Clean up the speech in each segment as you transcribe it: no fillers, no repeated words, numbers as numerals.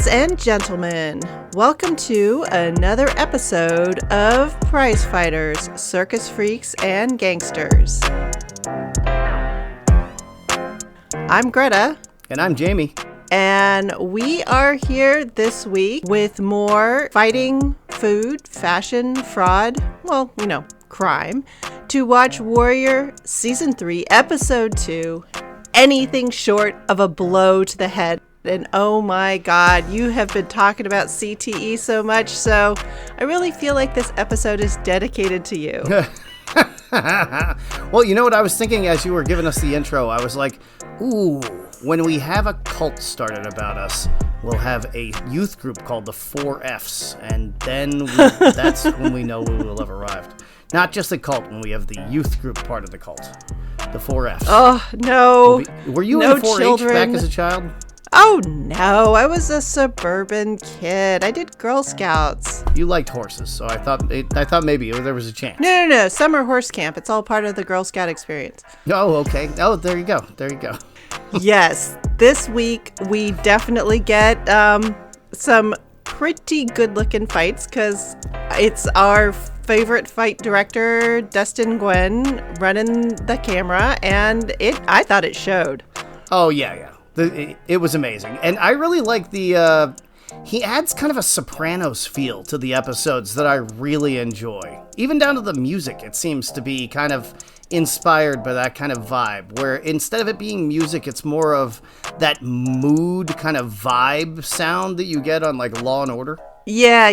Ladies and gentlemen, welcome to another episode of Prize Fighters, Circus Freaks, and Gangsters. I'm Greta. And I'm Jamie. And we are here this week with more fighting, food, fashion, fraud, crime, to watch Warrior Season 3, Episode 2, Anything Short of a Blow to the Head. And oh my God, you have been talking about CTE so much, so I really feel like this episode is dedicated to you. Well, you know what I was thinking as you were giving us the intro? I was like, ooh, when we have a cult started about us, we'll have a youth group called the 4Fs, and then that's when we know we will have arrived. Not just a cult, when we have the youth group part of the cult, the 4Fs. Oh, no. Were you no in the 4-H children. back as a child? Oh, no. I was a suburban kid. I did Girl Scouts. You liked horses, so I thought maybe there was a chance. No. Summer horse camp. It's all part of the Girl Scout experience. Oh, okay. Oh, there you go. Yes. This week, we definitely get some pretty good-looking fights because it's our favorite fight director, Dustin Nguyen, running the camera, and I thought it showed. Oh, yeah. It was amazing. And I really like he adds kind of a Sopranos feel to the episodes that I really enjoy. Even down to the music, it seems to be kind of inspired by that kind of vibe, where instead of it being music, it's more of that mood kind of vibe sound that you get on like Law and Order. Yeah.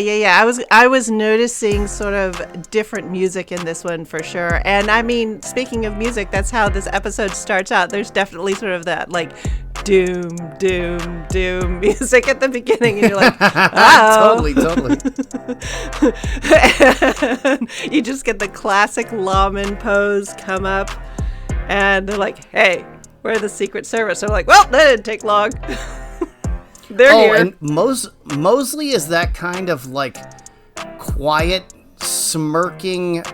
I was noticing sort of different music in this one for sure. And I mean, speaking of music, that's how this episode starts out. There's definitely sort of that like doom, doom, doom music at the beginning, and you're like, oh. Totally. And you just get the classic lawman pose come up, and they're like, hey, we're the Secret Service. They're like, well, that didn't take long. They're here. And Mosley is that kind of like quiet, smirking,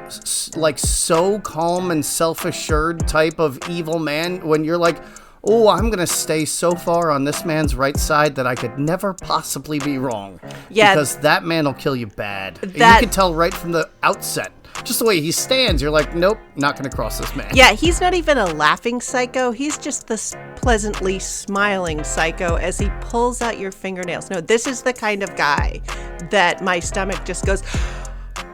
like so calm and self-assured type of evil man when you're like, oh, I'm going to stay so far on this man's right side that I could never possibly be wrong. Yeah. Because that man will kill you bad. And you can tell right from the outset. Just the way he stands, you're like, nope, not going to cross this man. Yeah, he's not even a laughing psycho. He's just this pleasantly smiling psycho as he pulls out your fingernails. No, this is the kind of guy that my stomach just goes,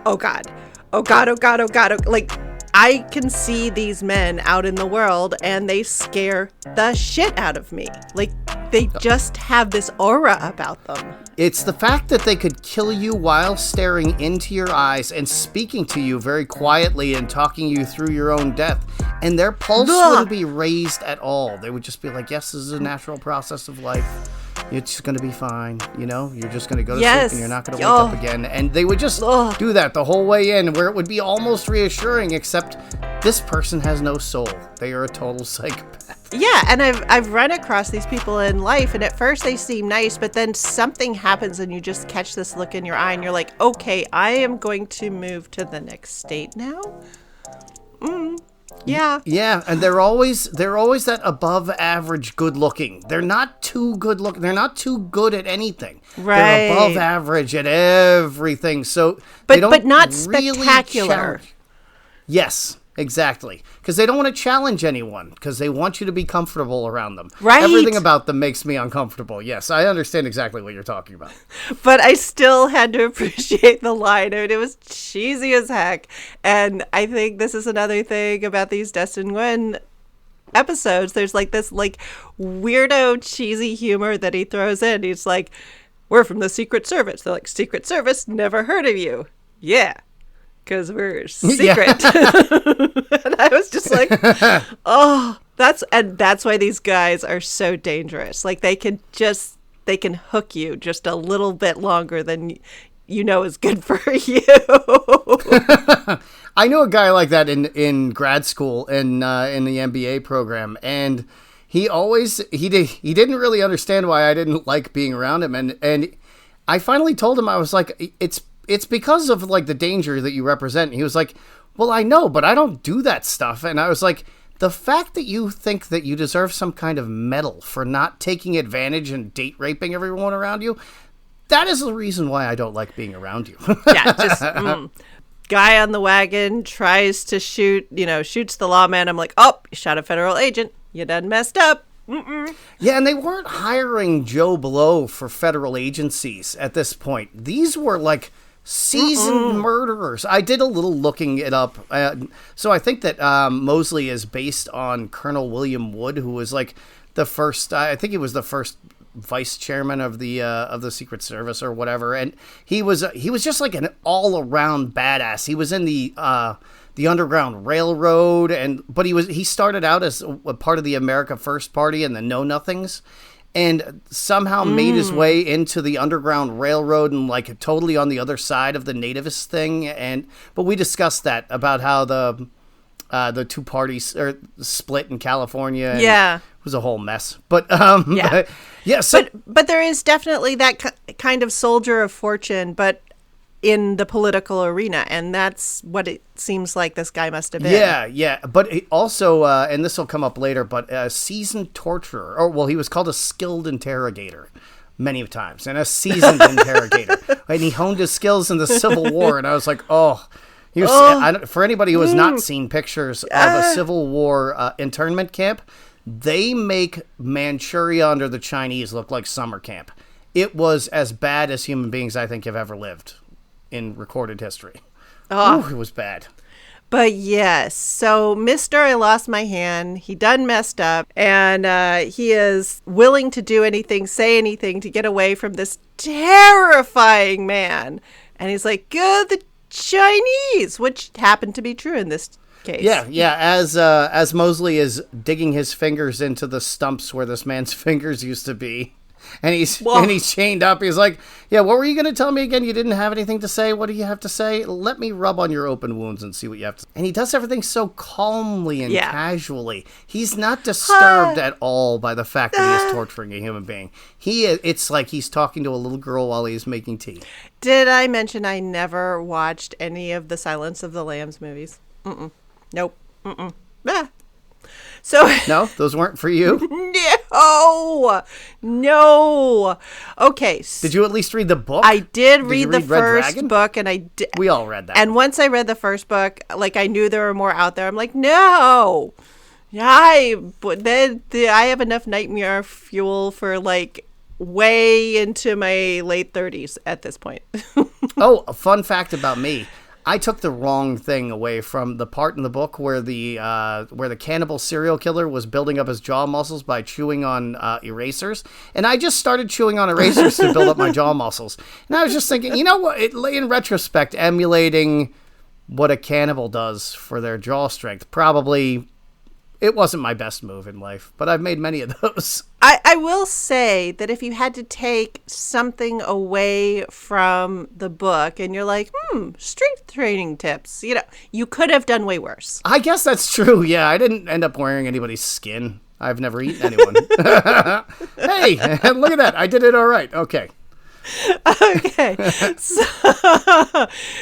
oh God, oh God, oh God, oh God. Oh. Like, I can see these men out in the world and they scare the shit out of me. Like, they just have this aura about them. It's the fact that they could kill you while staring into your eyes and speaking to you very quietly and talking you through your own death. And their pulse wouldn't be raised at all. They would just be like, yes, this is a natural process of life. It's going to be fine. You know, you're just going to go to sleep and you're not going to wake up again. And they would just do that the whole way in, where it would be almost reassuring, except this person has no soul. They are a total psychopath. Yeah, and I've run across these people in life, and at first they seem nice, but then something happens and you just catch this look in your eye and you're like, okay, I am going to move to the next state now. Yeah. Yeah, and they're always that above average good looking. They're not too good looking. They're not too good at anything. Right. They're above average at everything. So but they don't but not really spectacular. Yes. Exactly. Because they don't want to challenge anyone, because they want you to be comfortable around them. Right. Everything about them makes me uncomfortable. Yes, I understand exactly what you're talking about. But I still had to appreciate the line. I mean, it was cheesy as heck. And I think this is another thing about these Dustin Nguyen episodes. There's like this like weirdo cheesy humor that he throws in. He's like, we're from the Secret Service. They're like, Secret Service? Never heard of you. Yeah. Because we're secret. And I was just like, oh, that's why these guys are so dangerous. Like they can hook you just a little bit longer than you know is good for you. I know a guy like that in grad school in the MBA program, and he didn't really understand why I didn't like being around him, and I finally told him, I was like, it's because of like the danger that you represent. And he was like, well, I know, but I don't do that stuff. And I was like, the fact that you think that you deserve some kind of medal for not taking advantage and date raping everyone around you, that is the reason why I don't like being around you. Yeah, just guy on the wagon tries to shoots the lawman. I'm like, oh, you shot a federal agent. You done messed up. Mm-mm. Yeah, and they weren't hiring Joe Blow for federal agencies at this point. These were like seasoned murderers. I did a little looking it up. So I think that Mosley is based on Colonel William Wood, who was like the first, I think he was the first vice chairman of the Secret Service or whatever. And he was just like an all around badass. He was in the Underground Railroad, but he started out as a part of the America First Party and the Know Nothings, and somehow made his way into the Underground Railroad and like totally on the other side of the nativist thing. But we discussed that about how the two parties are split in California. And it was a whole mess. But yeah. So, but there is definitely that kind of soldier of fortune, but in the political arena, and that's what it seems like this guy must have been. Yeah. But he also, and this will come up later, but a seasoned torturer, he was called a skilled interrogator many times, and a seasoned interrogator. And he honed his skills in the Civil War, and I was like, for anybody who has not seen pictures of a Civil War internment camp, they make Manchuria under the Chinese look like summer camp. It was as bad as human beings I think have ever lived in recorded history. Ooh, it was bad. But yes, so Mr. I lost my hand. He done messed up, and he is willing to do anything, say anything to get away from this terrifying man. And he's like, good, the Chinese, which happened to be true in this case. Yeah. As Mosley is digging his fingers into the stumps where this man's fingers used to be. And he's chained up. He's like, yeah, what were you going to tell me again? You didn't have anything to say? What do you have to say? Let me rub on your open wounds and see what you have to say. And he does everything so calmly and casually. He's not disturbed at all by the fact that he is torturing a human being. It's like he's talking to a little girl while he's making tea. Did I mention I never watched any of the Silence of the Lambs movies? Nope. Ah. So no, those weren't for you. No. Okay. Did you at least read the book? I did read the first book, and I did. We all read that. And once I read the first book, like I knew there were more out there. I'm like, no. I have enough nightmare fuel for like way into my late 30s at this point. Oh, a fun fact about me. I took the wrong thing away from the part in the book where the cannibal serial killer was building up his jaw muscles by chewing on erasers. And I just started chewing on erasers to build up my jaw muscles. And I was just thinking, you know what? In retrospect, emulating what a cannibal does for their jaw strength, probably it wasn't my best move in life, but I've made many of those. I will say that if you had to take something away from the book and you're like, strength training tips, you could have done way worse. I guess that's true. Yeah, I didn't end up wearing anybody's skin. I've never eaten anyone. Hey, look at that. I did it all right. Okay. Okay.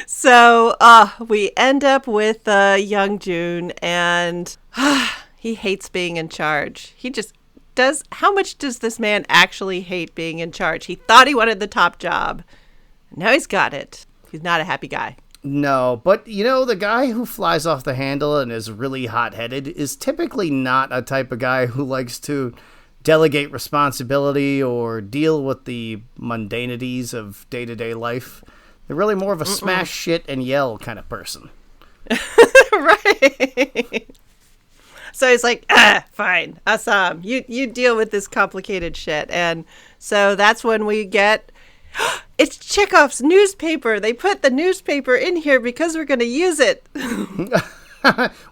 So we end up with young June, and he hates being in charge. He just does. How much does this man actually hate being in charge? He thought he wanted the top job. Now he's got it. He's not a happy guy. No, but the guy who flies off the handle and is really hot-headed is typically not a type of guy who likes to delegate responsibility or deal with the mundanities of day-to-day life. They're really more of a smash shit and yell kind of person. Right. So he's like, fine, Assam, you deal with this complicated shit. And so that's when we get, it's Chekhov's newspaper. They put the newspaper in here because we're going to use it.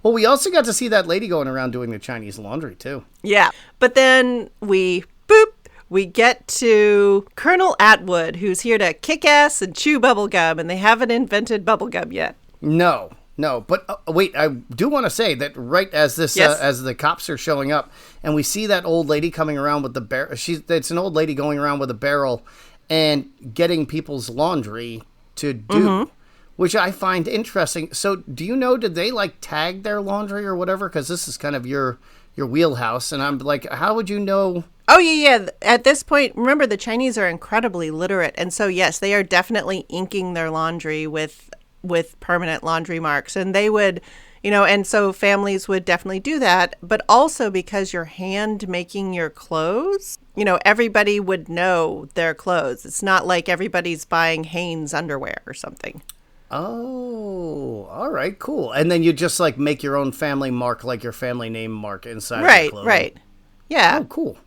Well, we also got to see that lady going around doing the Chinese laundry, too. Yeah. But then we get to Colonel Atwood, who's here to kick ass and chew bubblegum, and they haven't invented bubblegum yet. No. But wait, I do want to say that right as this, as the cops are showing up, and we see that old lady coming around with the barrel. It's an old lady going around with a barrel and getting people's laundry to do. which I find interesting. So do you know, did they like tag their laundry or whatever? Because this is kind of your wheelhouse. And I'm like, how would you know? Oh, yeah. At this point, remember, the Chinese are incredibly literate. And so, yes, they are definitely inking their laundry with permanent laundry marks. And they would, and so families would definitely do that. But also because you're hand making your clothes, everybody would know their clothes. It's not like everybody's buying Hanes underwear or something. Oh, all right, cool. And then you just like make your own family mark, like your family name mark inside right, of the clothing. Right. Yeah. Oh, cool.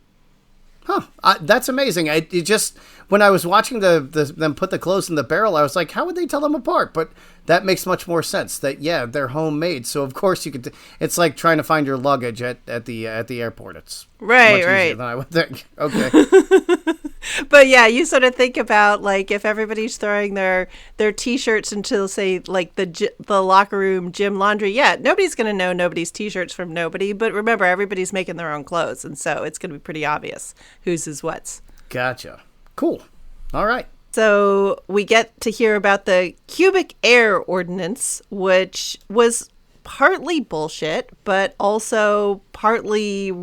Huh. That's amazing. It just, when I was watching them put the clothes in the barrel, I was like, how would they tell them apart? But that makes much more sense that, yeah, they're homemade. So, of course, you could, it's like trying to find your luggage at the airport. It's right, much right. easier than I would think. Okay. But yeah, you sort of think about like if everybody's throwing their T-shirts into, say, like the locker room gym laundry. Yeah, nobody's going to know nobody's T-shirts from nobody. But remember, everybody's making their own clothes, and so it's going to be pretty obvious whose is what's. Gotcha. Cool. All right. So we get to hear about the cubic air ordinance, which was partly bullshit, but also partly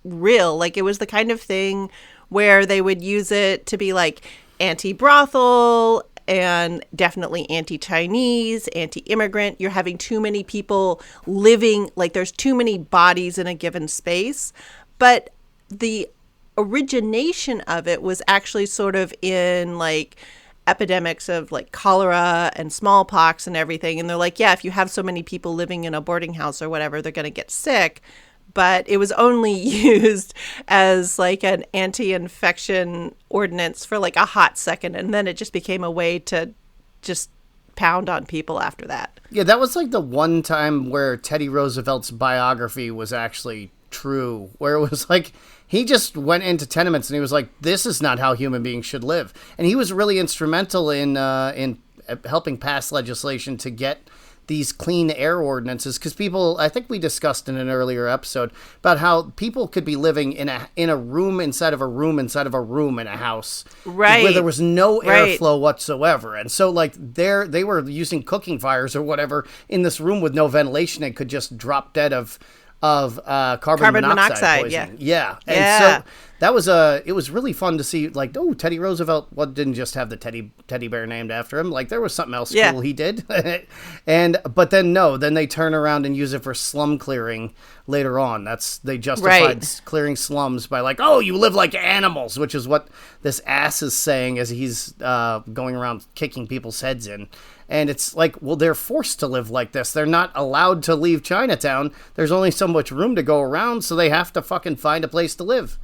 real. Like it was the kind of thing where they would use it to be like anti-brothel and definitely anti-Chinese, anti-immigrant. You're having too many people living, like there's too many bodies in a given space. But the origination of it was actually sort of in like epidemics of like cholera and smallpox and everything. And they're like, yeah, if you have so many people living in a boarding house or whatever, they're going to get sick. But it was only used as like an anti-infection ordinance for like a hot second. And then it just became a way to just pound on people after that. Yeah, that was like the one time where Teddy Roosevelt's biography was actually true, where it was like he just went into tenements and he was like, this is not how human beings should live. And he was really instrumental in helping pass legislation to get these clean air ordinances, because people, I think we discussed in an earlier episode about how people could be living in a room inside of a room inside of a room in a house, right, where there was no airflow whatsoever. And so like they were using cooking fires or whatever in this room with no ventilation and could just drop dead of carbon monoxide poisoning. Yeah. And so that was it was really fun to see, like, oh, Teddy Roosevelt didn't just have the teddy bear named after him. Like there was something else cool he did. But then they turn around and use it for slum clearing later on. They justified clearing slums by like, oh, you live like animals, which is what this ass is saying as he's going around kicking people's heads in. And it's like, well, they're forced to live like this. They're not allowed to leave Chinatown. There's only so much room to go around, so they have to fucking find a place to live.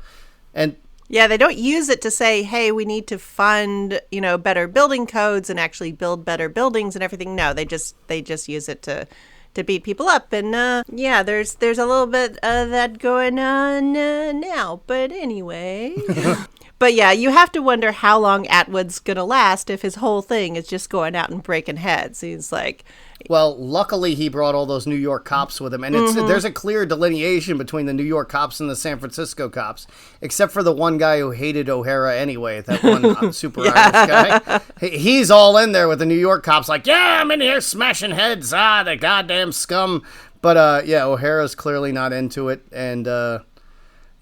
And yeah, they don't use it to say, hey, we need to fund, better building codes and actually build better buildings and everything. No, they just use it to beat people up. And there's a little bit of that going on now. But anyway. But yeah, you have to wonder how long Atwood's going to last if his whole thing is just going out and breaking heads. He's like... Well, luckily he brought all those New York cops with him. And there's a clear delineation between the New York cops and the San Francisco cops, except for the one guy who hated O'Hara anyway, that one super Irish guy. He's all in there with the New York cops like, yeah, I'm in here smashing heads. The goddamn scum. But O'Hara's clearly not into it. And...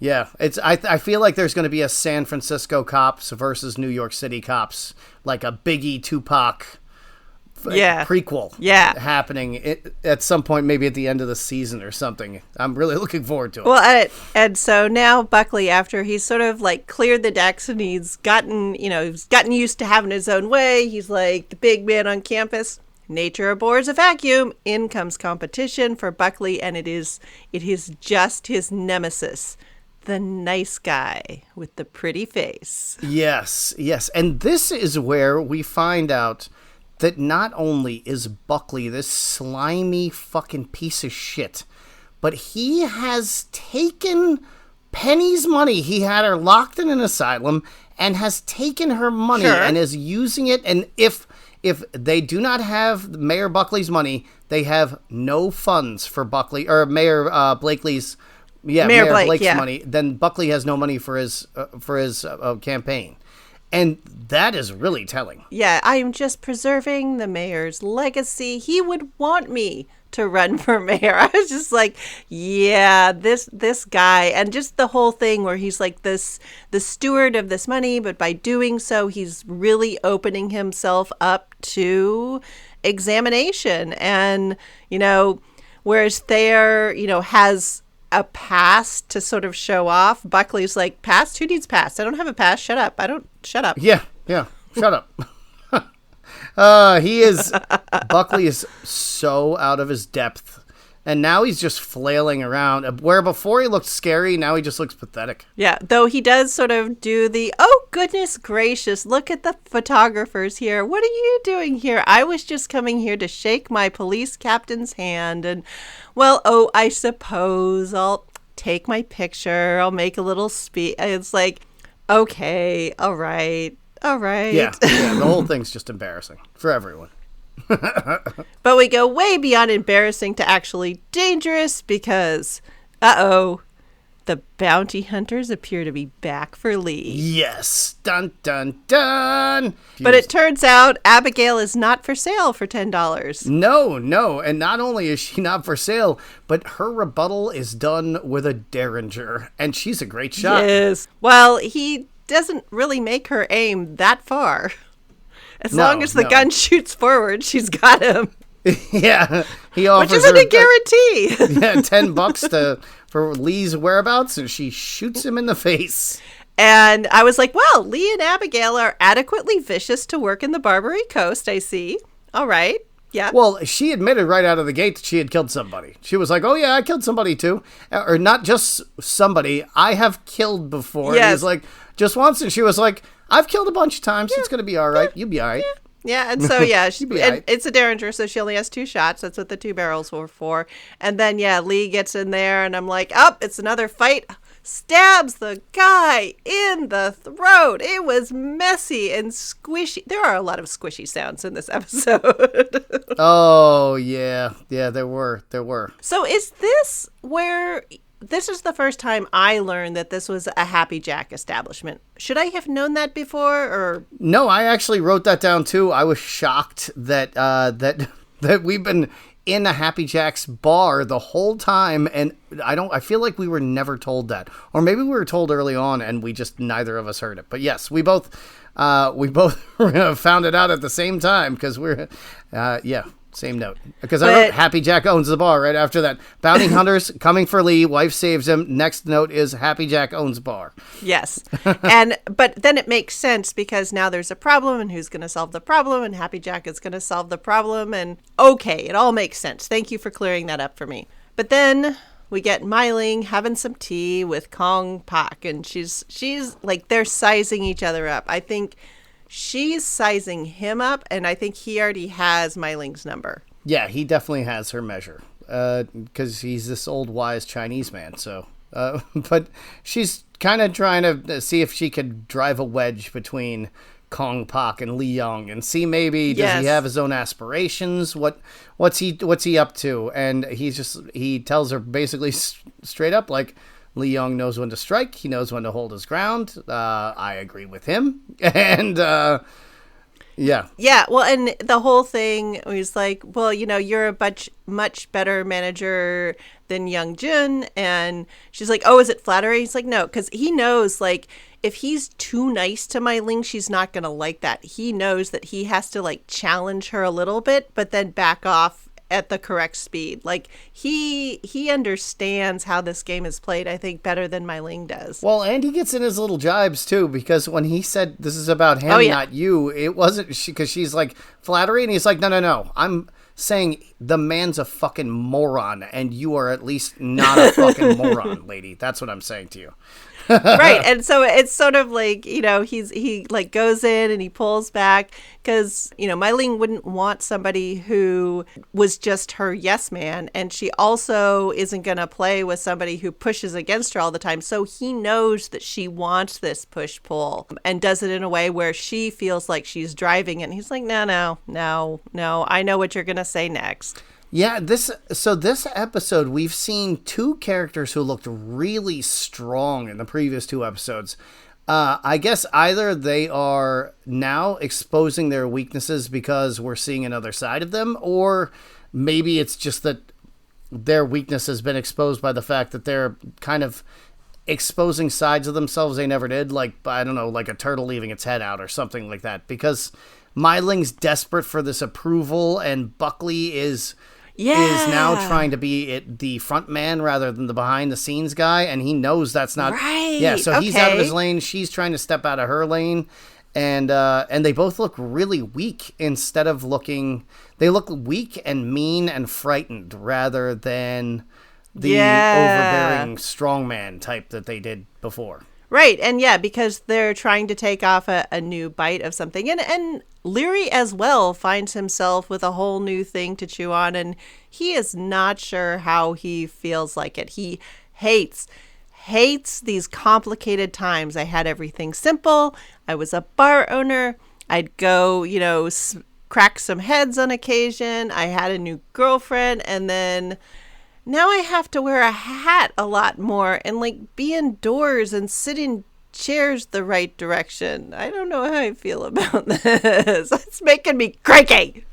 yeah, I feel like there's going to be a San Francisco cops versus New York City cops, like a Biggie Tupac prequel happening at some point, maybe at the end of the season or something. I'm really looking forward to it. Well, and so now Buckley, after he's sort of like cleared the decks and he's gotten used to having his own way, he's like the big man on campus. Nature abhors a vacuum. In comes competition for Buckley, and it is just his nemesis. The nice guy with the pretty face. Yes. And this is where we find out that not only is Buckley this slimy fucking piece of shit, but he has taken Penny's money. He had her locked in an asylum and has taken her money and is using it. And if they do not have Mayor Buckley's money, they have no funds for Buckley or Mayor Blakely's. Yeah, Mayor Blake's money. Then Buckley has no money for his campaign, And that is really telling. Yeah, I am just preserving the mayor's legacy. He would want me to run for mayor. I was just like, yeah, this guy, and just the whole thing where he's like the steward of this money, but by doing so, he's really opening himself up to examination. And, whereas Thayer, has a past to sort of show off, Buckley's like, past? Who needs past? I don't have a past. Shut up. Shut up. Yeah. Shut up. Buckley is so out of his depth. And now he's just flailing around. Where before he looked scary, now he just looks pathetic. Yeah, though he does sort of do oh, goodness gracious, look at the photographers here. What are you doing here? I was just coming here to shake my police captain's hand. And, I suppose I'll take my picture. I'll make a little speech. It's like, okay, all right. Yeah, the whole thing's just embarrassing for everyone. But we go way beyond embarrassing to actually dangerous because, the bounty hunters appear to be back for Lee. Yes. Dun, dun, dun. But it turns out Abigail is not for sale for $10. No. And not only is she not for sale, but her rebuttal is done with a Derringer. And she's a great shot. Yes. Well, he doesn't really make her aim that far. As long as the gun shoots forward, she's got him. Yeah, he offers which isn't her a guarantee. Yeah, $10 for Lee's whereabouts, and she shoots him in the face. And I was like, well, Lee and Abigail are adequately vicious to work in the Barbary Coast, I see. All right. Yeah. Well, she admitted right out of the gate that she had killed somebody. She was like, oh, yeah, I killed somebody, too. Or not just somebody. I have killed before. Yes. He was like, just once. And she was like, I've killed a bunch of times. Yeah. It's going to be all right. You'll be all right. Yeah, and so, it's a Derringer, so she only has 2 shots. That's what the 2 barrels were for. And then, Lee gets in there, and I'm like, it's another fight. Stabs the guy in the throat. It was messy and squishy. There are a lot of squishy sounds in this episode. Oh, yeah. Yeah, there were. So is this where... This is the first time I learned that this was a Happy Jack establishment. Should I have known that before, or? No, I actually wrote that down too. I was shocked that that we've been in a Happy Jack's bar the whole time, and I feel like we were never told that, or maybe we were told early on, and we just neither of us heard it. But yes, we both found it out at the same time because we're Same note. Because I wrote Happy Jack owns the bar right after that. Bounty hunters coming for Lee. Wife saves him. Next note is Happy Jack owns bar. Yes. But then it makes sense because now there's a problem and who's going to solve the problem, and Happy Jack is going to solve the problem. And okay, it all makes sense. Thank you for clearing that up for me. But then we get Myling having some tea with Kong Pak, and she's like, they're sizing each other up. I think she's sizing him up, and I think he already has Myling's number. Yeah, he definitely has her measure, because he's this old, wise Chinese man. So, but she's kind of trying to see if she could drive a wedge between Kong Pak and Lee Young and see maybe does he have his own aspirations? What's he up to? And he tells her basically straight up, like, Lee Young knows when to strike. He knows when to hold his ground. I agree with him. And, yeah. Yeah, well, and the whole thing was like, well, you're a much better manager than Young Jun. And she's like, oh, is it flattery? He's like, no, because he knows, like, if he's too nice to Myling, she's not going to like that. He knows that he has to, like, challenge her a little bit, but then back off at the correct speed. Like, he understands how this game is played, I think, better than Myling does. Well, and he gets in his little jibes too, because when he said this is about him, not you, it wasn't because she's like flattery, and he's like, no, I'm saying the man's a fucking moron, and you are at least not a fucking moron, lady. That's what I'm saying to you. Right. And so it's sort of like, he like goes in and he pulls back because, Myling wouldn't want somebody who was just her yes man. And she also isn't going to play with somebody who pushes against her all the time. So he knows that she wants this push pull and does it in a way where she feels like she's driving it. And he's like, no. I know what you're going to say next. Yeah, this episode, we've seen 2 characters who looked really strong in the previous 2 episodes. I guess either they are now exposing their weaknesses because we're seeing another side of them, or maybe it's just that their weakness has been exposed by the fact that they're kind of exposing sides of themselves they never did, like, I don't know, like a turtle leaving its head out or something like that. Because Myling's desperate for this approval, and Buckley is now trying to be the front man rather than the behind the scenes guy, and he knows that's not right. Yeah, so he's out of his lane, she's trying to step out of her lane, and they both look really weak instead of they look weak and mean and frightened rather than the overbearing strongman type that they did before. Right, and because they're trying to take off a new bite of something. And Leary as well finds himself with a whole new thing to chew on, and he is not sure how he feels like it. He hates these complicated times. I had everything simple. I was a bar owner. I'd go, crack some heads on occasion. I had a new girlfriend, and then now I have to wear a hat a lot more and be indoors and sit in chairs the right direction. I don't know how I feel about this. It's making me cranky.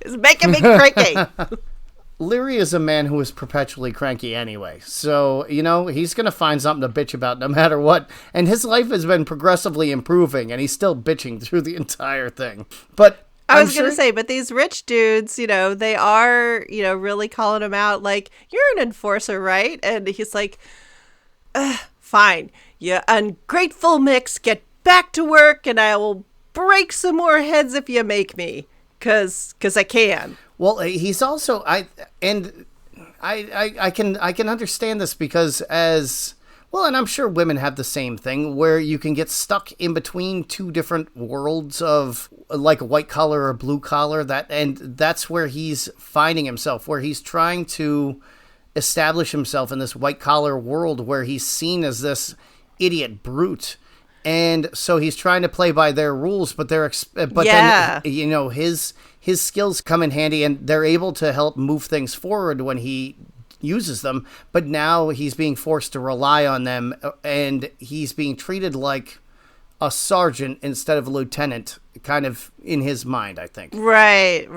Leary is a man who is perpetually cranky anyway. So, he's going to find something to bitch about no matter what. And his life has been progressively improving, and he's still bitching through the entire thing. But I was going to say, but these rich dudes, they are, really calling him out like, you're an enforcer, right? And he's like, fine. You ungrateful mix, get back to work and I will break some more heads if you make me. Cause I can. Well, he's also, I can understand this because well, and I'm sure women have the same thing where you can get stuck in between two different worlds of like a white collar or blue collar, and that's where he's finding himself, where he's trying to establish himself in this white collar world where he's seen as this idiot brute. And so he's trying to play by their rules, but then, his skills come in handy and they're able to help move things forward when he uses them, but now he's being forced to rely on them, and he's being treated like a sergeant instead of a lieutenant, kind of in his mind, I think. Right.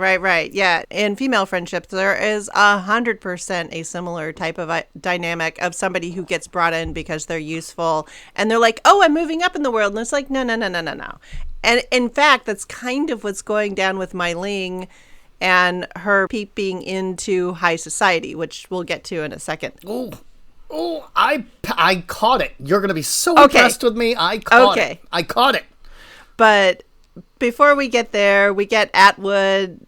Yeah. In female friendships, there is 100% a similar type of dynamic of somebody who gets brought in because they're useful, and they're like, oh, I'm moving up in the world. And it's like, no. And in fact, that's kind of what's going down with Myling and her peeping into high society, which we'll get to in a second. Oh, I caught it. You're going to be so impressed with me. I caught it. But before we get there, we get Atwood,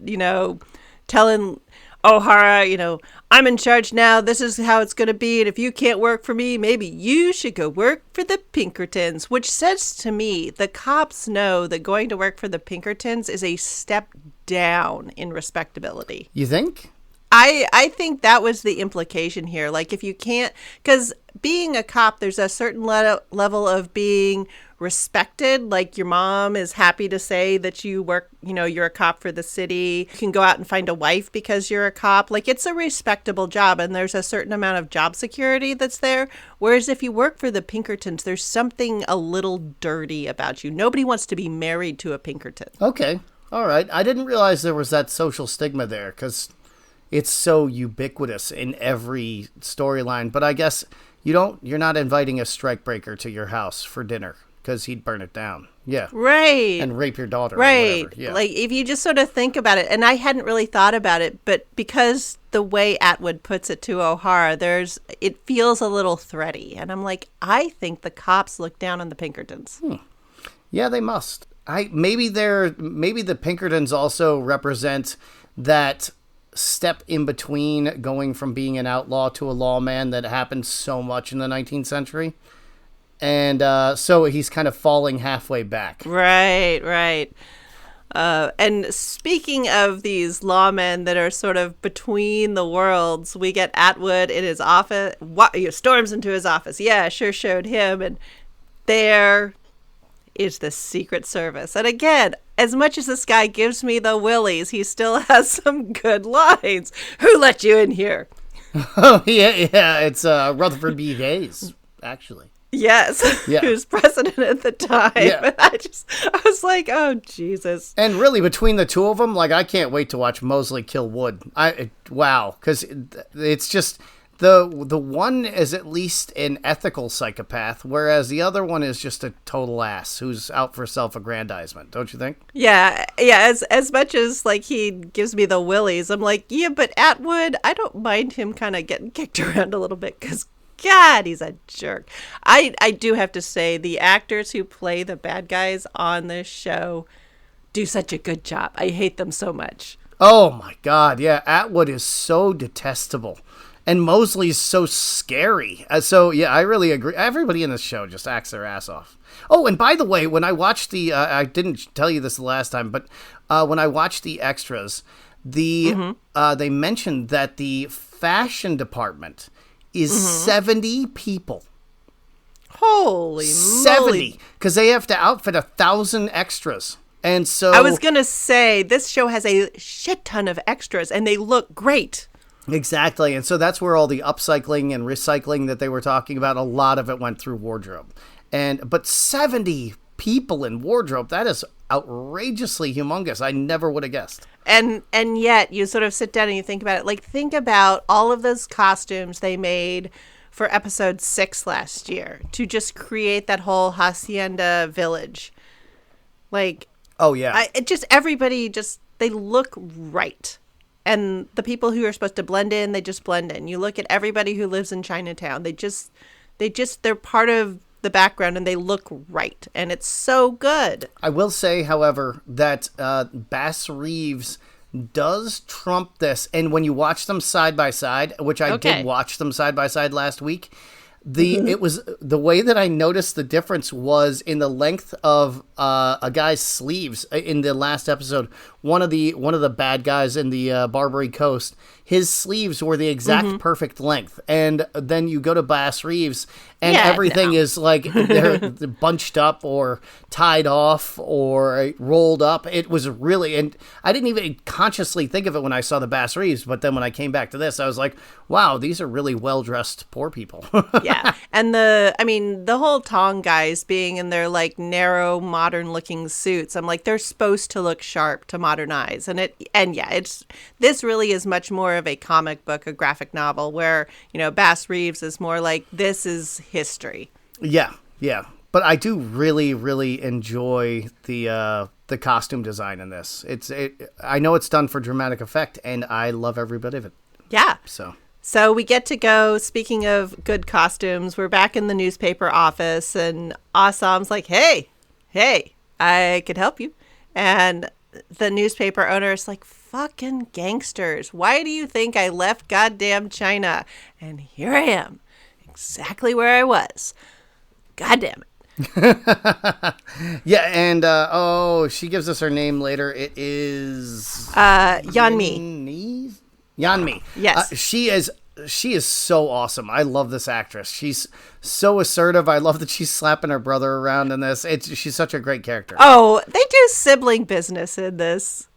telling O'Hara, I'm in charge now. This is how it's going to be. And if you can't work for me, maybe you should go work for the Pinkertons, which says to me, the cops know that going to work for the Pinkertons is a step down in respectability. You think? I think that was the implication here. Like, if you can't, because being a cop, there's a certain level of being respected. Like, your mom is happy to say that you work, you're a cop for the city. You can go out and find a wife because you're a cop. Like, it's a respectable job, and there's a certain amount of job security that's there. Whereas if you work for the Pinkertons, there's something a little dirty about you. Nobody wants to be married to a Pinkerton. Okay. All right. I didn't realize there was that social stigma there, because it's so ubiquitous in every storyline. But I guess you're not inviting a strikebreaker to your house for dinner because he'd burn it down. Yeah. Right. And rape your daughter. Right. Or whatever. Yeah. Like, if you just sort of think about it, and I hadn't really thought about it, but because the way Atwood puts it to O'Hara, it feels a little thready. And I'm like, I think the cops look down on the Pinkertons. Yeah, they must. Maybe the Pinkertons also represent that step in between going from being an outlaw to a lawman that happened so much in the 19th century. And so he's kind of falling halfway back. Right. And speaking of these lawmen that are sort of between the worlds, we get Atwood in his office. He storms into his office. Yeah, sure showed him. And there is the Secret Service. And again, as much as this guy gives me the willies, he still has some good lines. Who let you in here? Oh, yeah, it's Rutherford B. Hayes, actually. Yes, Yeah. who's president at the time. Yeah. And I was like, oh, Jesus. And really, between the two of them, like, I can't wait to watch Mosley kill Wood. Wow, because it's just the one is at least an ethical psychopath, whereas the other one is just a total ass who's out for self-aggrandizement. Don't you think? Yeah. As much as like he gives me the willies, I'm like, yeah, but Atwood, I don't mind him kind of getting kicked around a little bit because God, he's a jerk. I do have to say the actors who play the bad guys on this show do such a good job. I hate them so much. Oh my God, yeah, Atwood is so detestable. And Mosley's so scary. So, yeah, I really agree. Everybody in this show just acts their ass off. Oh, and by the way, when I watched I didn't tell you this the last time, but when I watched the extras, they mentioned that the fashion department is 70 people. Holy 70, because they have to outfit 1,000 extras. And so I was going to say, this show has a shit ton of extras, and they look great. Exactly. And so that's where all the upcycling and recycling that they were talking about, a lot of it went through wardrobe. But 70 people in wardrobe, that is outrageously humongous. I never would have guessed. And yet you sort of sit down and you think about it. Like, think about all of those costumes they made for episode 6 last year to just create that whole hacienda village. Like, oh yeah, everybody they look right. And the people who are supposed to blend in, they just blend in. You look at everybody who lives in Chinatown. They're part of the background and they look right. And it's so good. I will say, however, that Bass Reeves does trump this. And when you watch them side by side, which I did watch them side by side last week, it was the way that I noticed the difference was in the length of a guy's sleeves in the last episode. One of the bad guys in the Barbary Coast, his sleeves were the exact perfect length. And then you go to Bass Reeves and everything is like they're bunched up or tied off or rolled up. It was really, and I didn't even consciously think of it when I saw the Bass Reeves, but then when I came back to this, I was like, wow, these are really well-dressed poor people. Yeah. And the whole Tong guys being in their like narrow modern looking suits, I'm like, they're supposed to look sharp to modernize. This really is much more of a comic book, a graphic novel where, Bass Reeves is more like, this is history. Yeah. Yeah. But I do really, really enjoy the costume design in this. I know it's done for dramatic effect and I love every bit of it. Yeah. So we get to go, speaking of good costumes, we're back in the newspaper office and Asam's like, hey, I could help you. And the newspaper owner is like, fucking gangsters. Why do you think I left goddamn China? And here I am, exactly where I was. God damn it. Yeah, and she gives us her name later. It is Yeonmi. Yeonmi. Yes. She is so awesome. I love this actress. She's so assertive. I love that she's slapping her brother around in this. She's such a great character. Oh, they do sibling business in this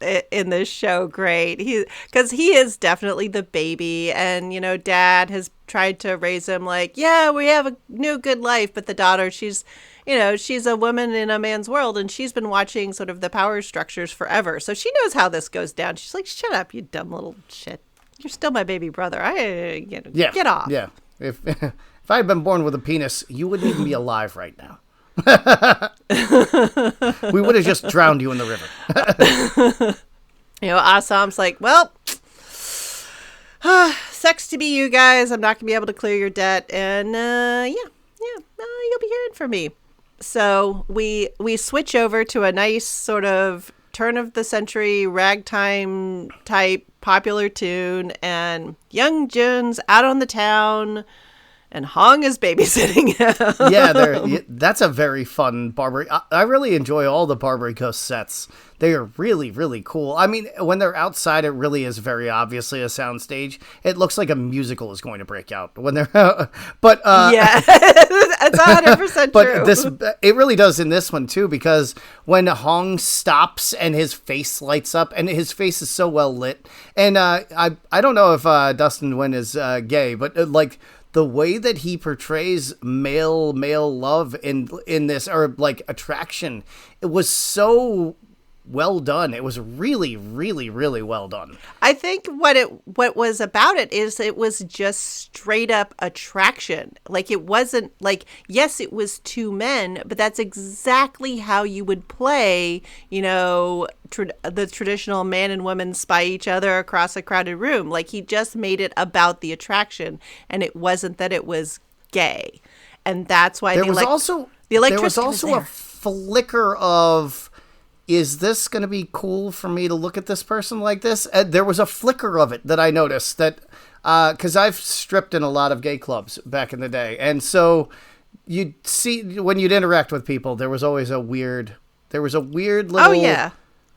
show. Great. Because he is definitely the baby, and Dad has tried to raise him like, yeah, we have a new good life, but the daughter, she's a woman in a man's world, and she's been watching sort of the power structures forever, so she knows how this goes down. She's like, shut up, you dumb little shit. You're still my baby brother. Get off. Yeah. If I had been born with a penis, you wouldn't even be alive right now. We would have just drowned you in the river. Asam's like, well, sucks to be you guys. I'm not going to be able to clear your debt. And you'll be hearing from me. So we switch over to a nice sort of turn of the century ragtime type popular tune, and young Jun's out on the town and Hong is babysitting him. Yeah, that's a very fun Barbary. I really enjoy all the Barbary Coast sets. They are really, really cool. I mean, when they're outside, it really is very obviously a soundstage. It looks like a musical is going to break out when they're but yeah, it's 100% true. But it really does in this one too, because when Hong stops and his face lights up, and his face is so well lit, and I don't know if Dustin Nguyen is gay, but like the way that he portrays male love in this, or like attraction, it was so well done. It was really, really, really well done. I think what was about it is it was just straight up attraction. Like, it wasn't like, yes, it was two men, but that's exactly how you would play, the traditional man and woman spy each other across a crowded room. Like, he just made it about the attraction, and it wasn't that it was gay. And that's why there was also a flicker of, is this going to be cool for me to look at this person like this? There was a flicker of it that I noticed, that because I've stripped in a lot of gay clubs back in the day. And so you'd see, when you'd interact with people, there was always a weird little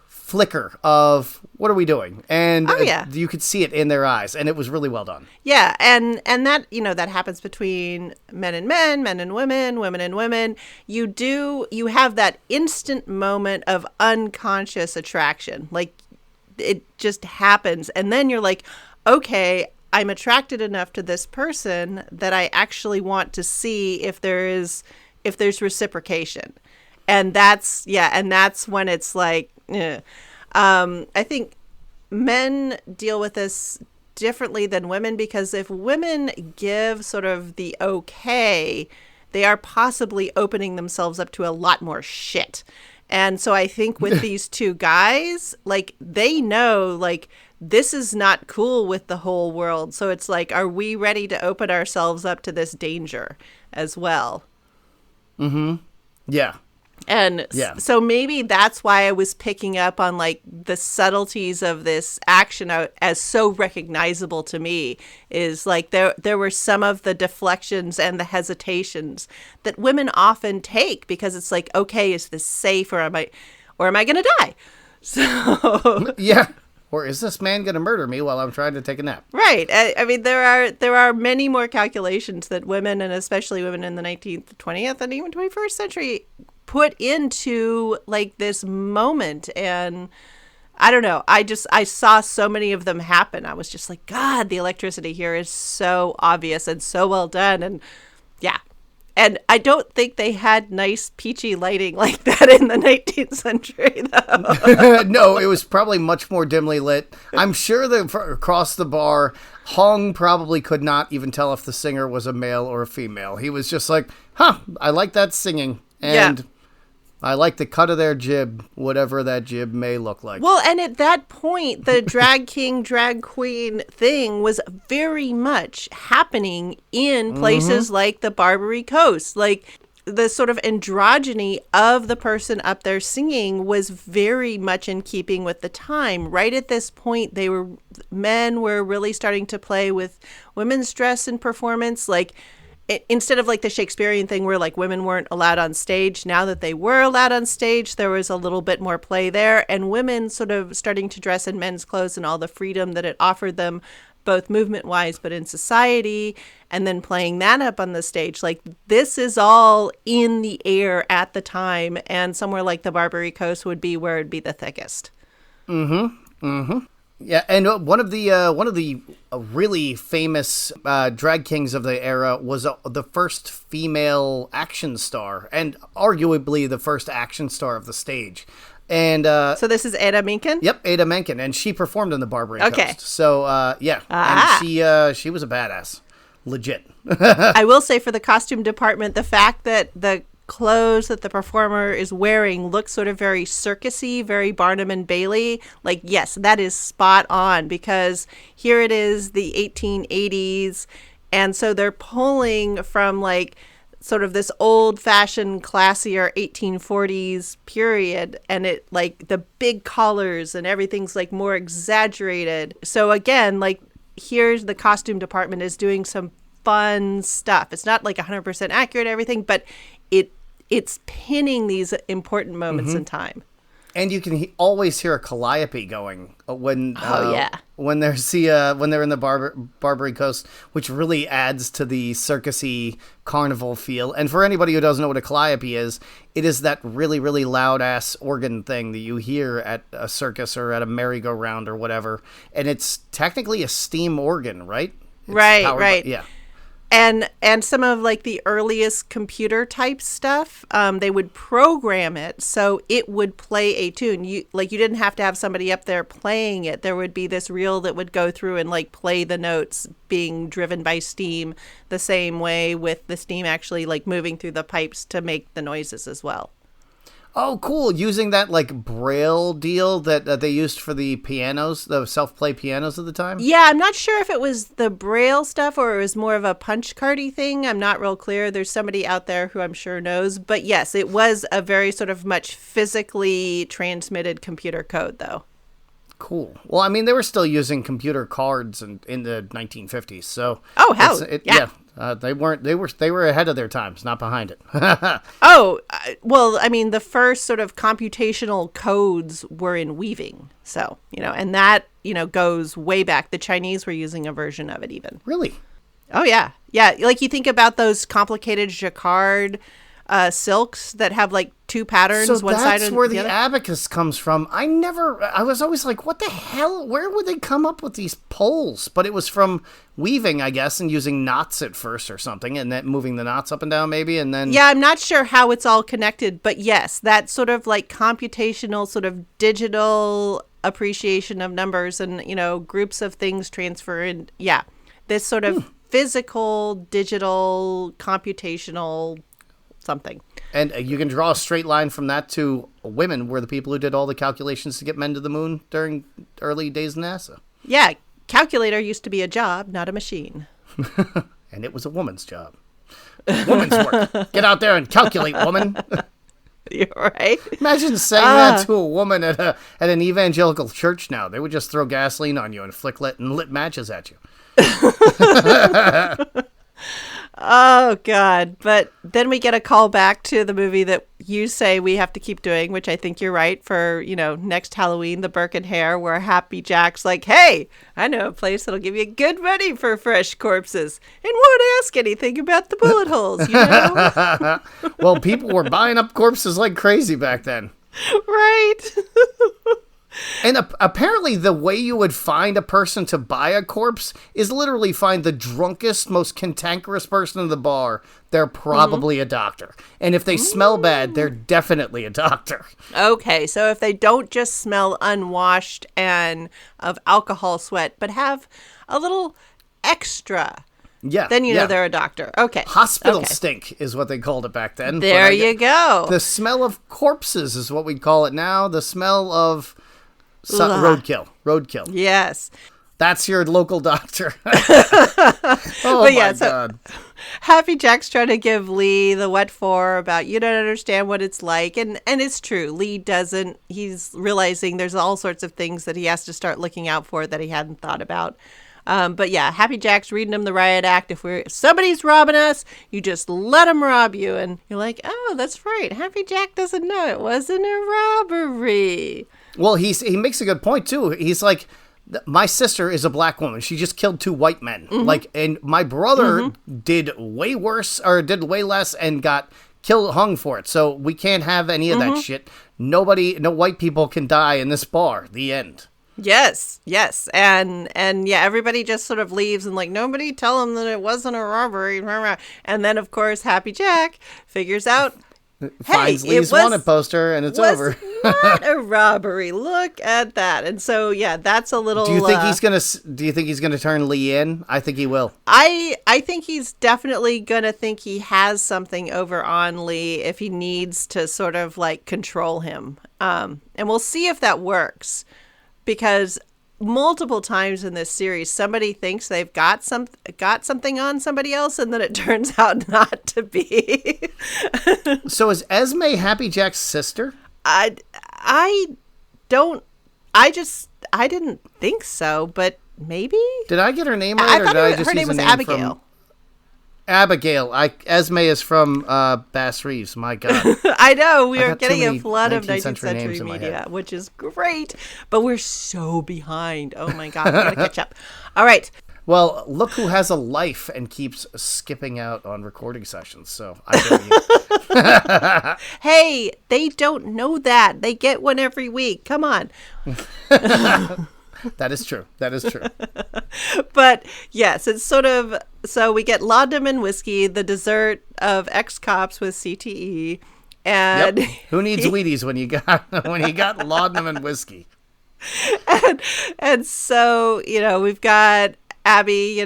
flicker of, what are we doing? And you could see it in their eyes, and it was really well done. Yeah, and that, that happens between men and men, men and women, women and women. You have that instant moment of unconscious attraction. Like, it just happens, and then you're like, okay, I'm attracted enough to this person that I actually want to see if there's reciprocation. And that's when it's like, I think men deal with this differently than women, because if women give sort of the okay, they are possibly opening themselves up to a lot more shit. And so I think with these two guys, like, they know, like, this is not cool with the whole world. So it's like, are we ready to open ourselves up to this danger as well? Mm-hmm. Yeah. And so maybe that's why I was picking up on, like, the subtleties of this action as so recognizable to me, is like there were some of the deflections and the hesitations that women often take, because it's like, okay, is this safe, or am I going to die? So yeah. Or is this man going to murder me while I'm trying to take a nap? Right. I mean, there are many more calculations that women, and especially women in the 19th, 20th, and even 21st century, put into, like, this moment. And I don't know, I saw so many of them happen. I was just like, God, the electricity here is so obvious and so well done. And yeah. And I don't think they had nice peachy lighting like that in the 19th century, though. No, it was probably much more dimly lit. I'm sure that across the bar, Hong probably could not even tell if the singer was a male or a female. He was just like, I like that singing. And I like the cut of their jib, whatever that jib may look like. Well, and at that point, the drag king, drag queen thing was very much happening in places like the Barbary Coast. Like, the sort of androgyny of the person up there singing was very much in keeping with the time. Right at this point, men were really starting to play with women's dress and performance. Like, instead of like the Shakespearean thing where, like, women weren't allowed on stage, now that they were allowed on stage, there was a little bit more play there, and women sort of starting to dress in men's clothes and all the freedom that it offered them, both movement-wise but in society, and then playing that up on the stage. Like, this is all in the air at the time, and somewhere like the Barbary Coast would be where it'd be the thickest. Mm-hmm. Mm-hmm. Yeah, and one of the really famous drag kings of the era was the first female action star, and arguably the first action star of the stage. And so this is Ada Menken? Yep, Ada Menken, and she performed in the Barbary Coast. So and she was a badass, legit. I will say, for the costume department, the fact that the clothes that the performer is wearing look sort of very circusy, very Barnum and Bailey. Like, yes, that is spot on, because here it is, the 1880s, and so they're pulling from, like, sort of this old-fashioned, classier 1840s period, and it, like, the big collars and everything's, like, more exaggerated. So again, like, here's the costume department is doing some fun stuff. It's not like 100% accurate everything, but it's pinning these important moments in time. And you can always hear a calliope going when they're in the Barbary Coast, which really adds to the circusy carnival feel. And for anybody who doesn't know what a calliope is, it is that really, really loud ass organ thing that you hear at a circus or at a merry-go-round or whatever. And it's technically a steam organ, right? Right. Yeah. And some of like the earliest computer type stuff, they would program it so it would play a tune. You didn't have to have somebody up there playing it. There would be this reel that would go through and like play the notes being driven by steam, the same way with the steam actually like moving through the pipes to make the noises as well. Oh, cool. Using that, like, Braille deal that they used for the pianos, the self-play pianos at the time? Yeah, I'm not sure if it was the Braille stuff or it was more of a punch cardy thing. I'm not real clear. There's somebody out there who I'm sure knows. But yes, it was a very sort of much physically transmitted computer code, though. Cool. Well, I mean, they were still using computer cards in the 1950s, so... Oh, hell, yeah. They were ahead of their times, not behind it. Well, I mean, the first sort of computational codes were in weaving. So, and that, goes way back. The Chinese were using a version of it even. Really? Oh, yeah. Yeah. Like you think about those complicated jacquard silks that have like two patterns, so one side that's and where the the other. Abacus comes from. I was always like, what the hell? Where would they come up with these poles? But it was from weaving, I guess, and using knots at first or something, and then moving the knots up and down maybe, and then... Yeah, I'm not sure how it's all connected, but yes, that sort of like computational, sort of digital appreciation of numbers and, groups of things transfer in. Yeah, this sort of physical, digital, computational something. And you can draw a straight line from that to women were the people who did all the calculations to get men to the moon during early days of NASA. Yeah, calculator used to be a job, not a machine. And it was a woman's job. Woman's work. Get out there and calculate, woman. You're right. Imagine saying that to a woman at an evangelical church now. They would just throw gasoline on you and flick lit matches at you. Oh, God. But then we get a call back to the movie that you say we have to keep doing, which I think you're right for, next Halloween, the Burke and Hare, where Happy Jack's like, hey, I know a place that'll give you good money for fresh corpses and won't ask anything about the bullet holes, Well, people were buying up corpses like crazy back then. Right. And apparently the way you would find a person to buy a corpse is literally find the drunkest, most cantankerous person in the bar. They're probably a doctor. And if they smell bad, they're definitely a doctor. Okay, so if they don't just smell unwashed and of alcohol sweat, but have a little extra, then you know they're a doctor. Okay. Hospital stink is what they called it back then. There you go. The smell of corpses is what we call it now. The smell of... Roadkill. Yes. That's your local doctor. Oh, my God. Happy Jack's trying to give Lee the what for about you don't understand what it's like. And it's true. Lee doesn't. He's realizing there's all sorts of things that he has to start looking out for that he hadn't thought about. But yeah, Happy Jack's reading him the riot act. If somebody's robbing us, you just let them rob you. And you're like, oh, that's right. Happy Jack doesn't know it wasn't a robbery. Well, he makes a good point, too. He's like, my sister is a black woman. She just killed 2 white men. And my brother did way worse or did way less and got hung for it. So we can't have any of that shit. No white people can die in this bar. The end. Yes. And yeah, everybody just sort of leaves and like, nobody tell them that it wasn't a robbery. And then, of course, Happy Jack figures out, finds Lee's wanted poster and it's over. Not a robbery. Look at that. And so yeah, that's a little. Do you think he's gonna turn Lee in? I think he will. I think he's definitely gonna think he has something over on Lee if he needs to sort of like control him. And we'll see if that works, because multiple times in this series, somebody thinks they've got something on somebody else, and then it turns out not to be. So is Esme Happy Jack's sister? I didn't think so, but maybe. Did I get her name right, or did I just her name was Abigail? Abigail. Esme is from Bass Reeves. My God. I know. We are getting a flood of 19th century media, which is great. But we're so behind. Oh, my God. We got to catch up. All right. Well, look who has a life and keeps skipping out on recording sessions. So I you. Hey, they don't know that. They get one every week. Come on. That is true. That is true. But yes, it's sort of, so we get laudanum and whiskey, the dessert of ex-cops with CTE. And who needs Wheaties when you got laudanum and whiskey? And so, we've got Abby,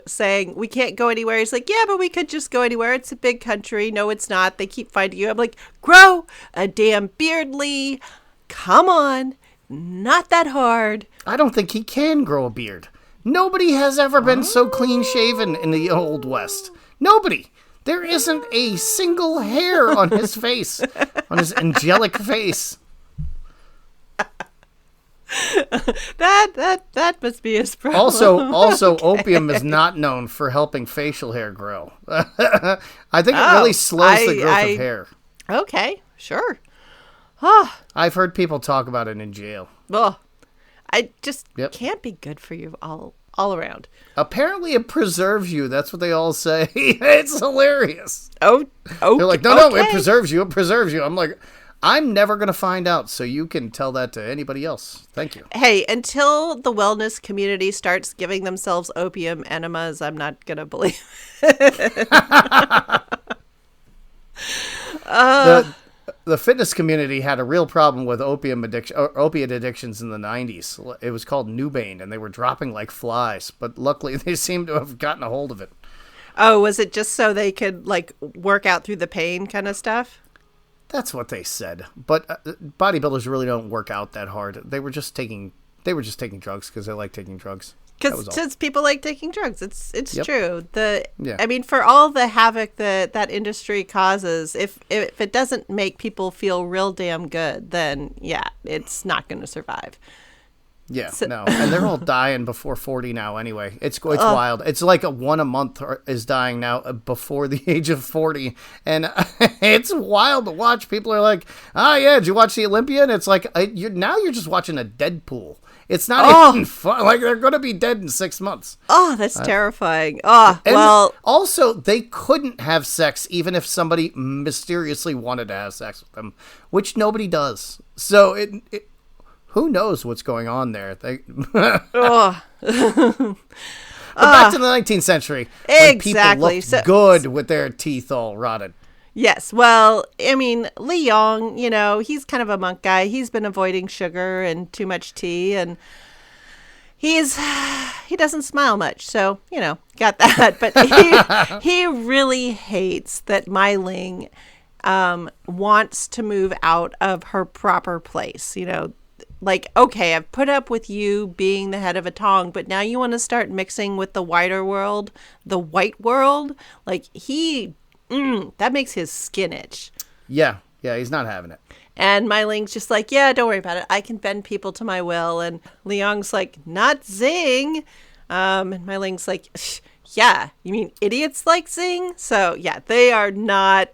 saying we can't go anywhere. He's like, yeah, but we could just go anywhere. It's a big country. No, it's not. They keep finding you. I'm like, grow a damn beard, Lee. Come on. Not that hard. I don't think he can grow a beard. Nobody has ever been so clean shaven in the Old West. Nobody. There isn't a single hair on his face, on his angelic face. That must be his problem. Also, okay. Opium is not known for helping facial hair grow. I think it really slows the growth of hair. Okay, sure. I've heard people talk about it in jail. Oh, I just can't be good for you all around. Apparently, it preserves you. That's what they all say. It's hilarious. Oh, they're like, no, it preserves you. It preserves you. I'm like, I'm never going to find out, so you can tell that to anybody else. Thank you. Hey, until the wellness community starts giving themselves opium enemas, I'm not going to believe it. The fitness community had a real problem with opiate addictions in the 90s. It was called Nubane, and they were dropping like flies, but luckily they seem to have gotten a hold of it. Oh, was it just so they could work out through the pain kind of stuff? That's what they said. But bodybuilders really don't work out that hard. They were just taking drugs because they like taking drugs. Because people like taking drugs. It's true. I mean, for all the havoc that industry causes, if it doesn't make people feel real damn good, then it's not going to survive. Yeah, no. And they're all dying before 40 now anyway. It's wild. It's like one a month is dying now before the age of 40. And it's wild to watch. People are like, did you watch the Olympia? And it's like, you're just watching a Deadpool. It's not even fun. Like, they're going to be dead in 6 months. Oh, that's terrifying. Well. Also, they couldn't have sex even if somebody mysteriously wanted to have sex with them, which nobody does. So who knows what's going on there? Back to the 19th century. Exactly. When people looked good with their teeth all rotted. Yes. Well, I mean, Lee Yong, he's kind of a monk guy. He's been avoiding sugar and too much tea, and he doesn't smile much. So, got that. But he really hates that Mai Ling wants to move out of her proper place. Okay, I've put up with you being the head of a tong, but now you want to start mixing with the wider world, the white world. That makes his skin itch. Yeah, he's not having it. And Mai Ling's just like, yeah, don't worry about it. I can bend people to my will. And Liang's like, not Zing. And Mai Ling's like, yeah, you mean idiots like Zing? So, yeah, they are not,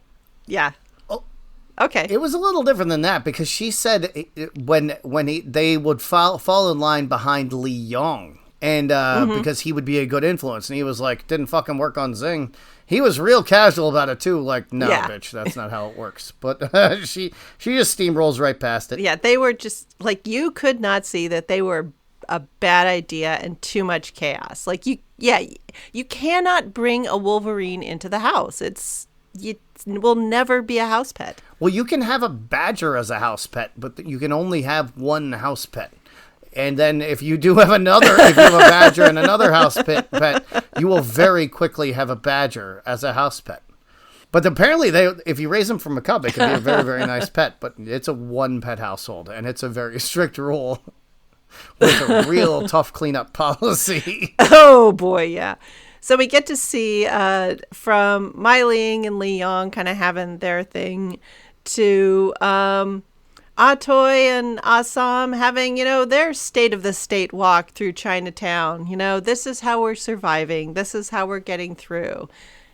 Okay. It was a little different than that because she said they would fall in line behind Li Yong. And because he would be a good influence. And he was like, didn't fucking work on Zing. He was real casual about it, too. Like, no, bitch, that's not how it works. But she just steamrolls right past it. Yeah, they were just, you could not see that they were a bad idea and too much chaos. You cannot bring a Wolverine into the house. It will never be a house pet. Well, you can have a badger as a house pet, but you can only have one house pet. And then if you have a badger and another house pet, you will very quickly have a badger as a house pet. But apparently, if you raise them from a cub, it can be a very, very nice pet. But it's a one-pet household, and it's a very strict rule with a real tough cleanup policy. Oh, boy, yeah. So we get to see from Mai Ling and Li Yong kind of having their thing to Atoy and Assam having, their state of the state walk through Chinatown. This is how we're surviving. This is how we're getting through.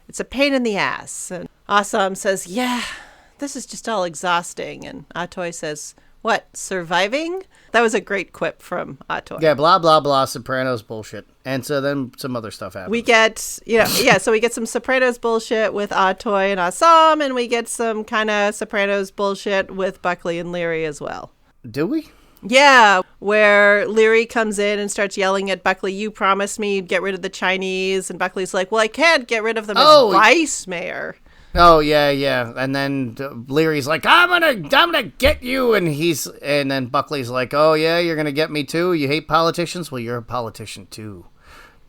It's a pain in the ass. And Assam says, yeah, this is just all exhausting. And Atoy says, what, surviving? That was a great quip from Atoy. Yeah, blah, blah, blah, Sopranos bullshit. And so then some other stuff happens. We get, so we get some Sopranos bullshit with Atoy and Assam, and we get some kind of Sopranos bullshit with Buckley and Leary as well. Do we? Yeah, where Leary comes in and starts yelling at Buckley, you promised me you'd get rid of the Chinese. And Buckley's like, well, I can't get rid of them as vice mayor. Oh, yeah. And then Leary's like, I'm gonna get you. And then Buckley's like, oh, yeah, you're going to get me too? You hate politicians? Well, you're a politician too.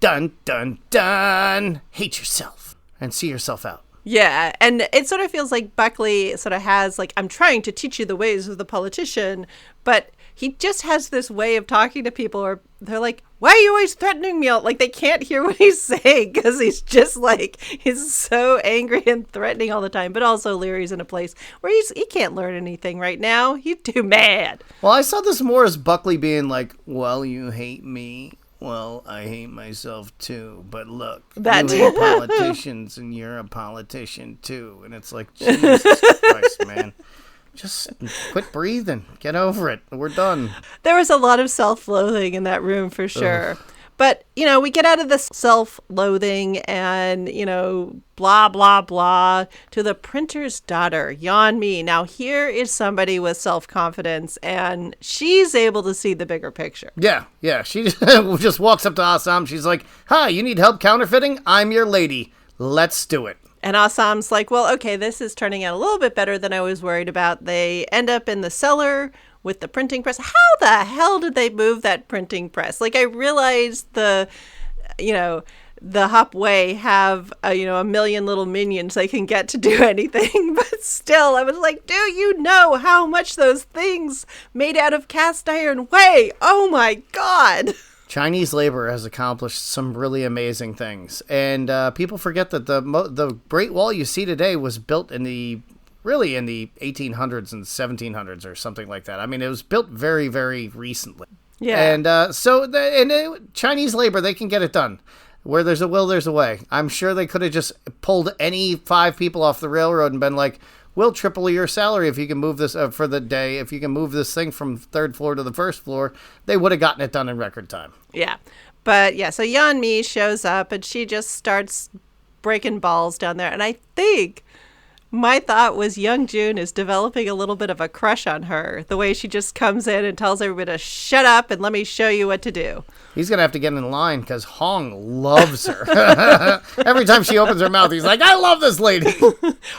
Dun, dun, dun. Hate yourself and see yourself out. Yeah, and it sort of feels like Buckley sort of has, like, I'm trying to teach you the ways of the politician, but he just has this way of talking to people where they're like, why are you always threatening me? Like, they can't hear what he's saying because he's just like, he's so angry and threatening all the time. But also Leary's in a place where he can't learn anything right now. He's too mad. Well, I saw this more as Buckley being like, well, you hate me. Well, I hate myself too, but look, you hate politicians and you're a politician too. And it's like, Jesus Christ, man. Just quit breathing. Get over it. We're done. There was a lot of self-loathing in that room for sure. Ugh. But, we get out of this self-loathing and, blah, blah, blah, to the printer's daughter, Yeon Mi. Now, here is somebody with self-confidence, and she's able to see the bigger picture. Yeah. She just walks up to Assam. She's like, hi, you need help counterfeiting? I'm your lady. Let's do it. And Assam's like, well, okay, this is turning out a little bit better than I was worried about. They end up in the cellar with the printing press. How the hell did they move that printing press? Like, I realized the Hup Way have, a million little minions they can get to do anything. But still, I was like, do you know how much those things made out of cast iron weigh? Oh, my God. Chinese labor has accomplished some really amazing things. And people forget that the Great Wall you see today was built in the 1800s and 1700s or something like that. I mean, it was built very, very recently. Yeah. And Chinese labor, they can get it done. Where there's a will, there's a way. I'm sure they could have just pulled any 5 people off the railroad and been like, we'll triple your salary if you can move this for the day. If you can move this thing from 3rd floor to the 1st floor, they would have gotten it done in record time. Yeah. But yeah, so Yeon Mi shows up and she just starts breaking balls down there. And I think my thought was Young Jun is developing a little bit of a crush on her. The way she just comes in and tells everybody to shut up and let me show you what to do. He's going to have to get in line because Hong loves her. Every time she opens her mouth, he's like, I love this lady.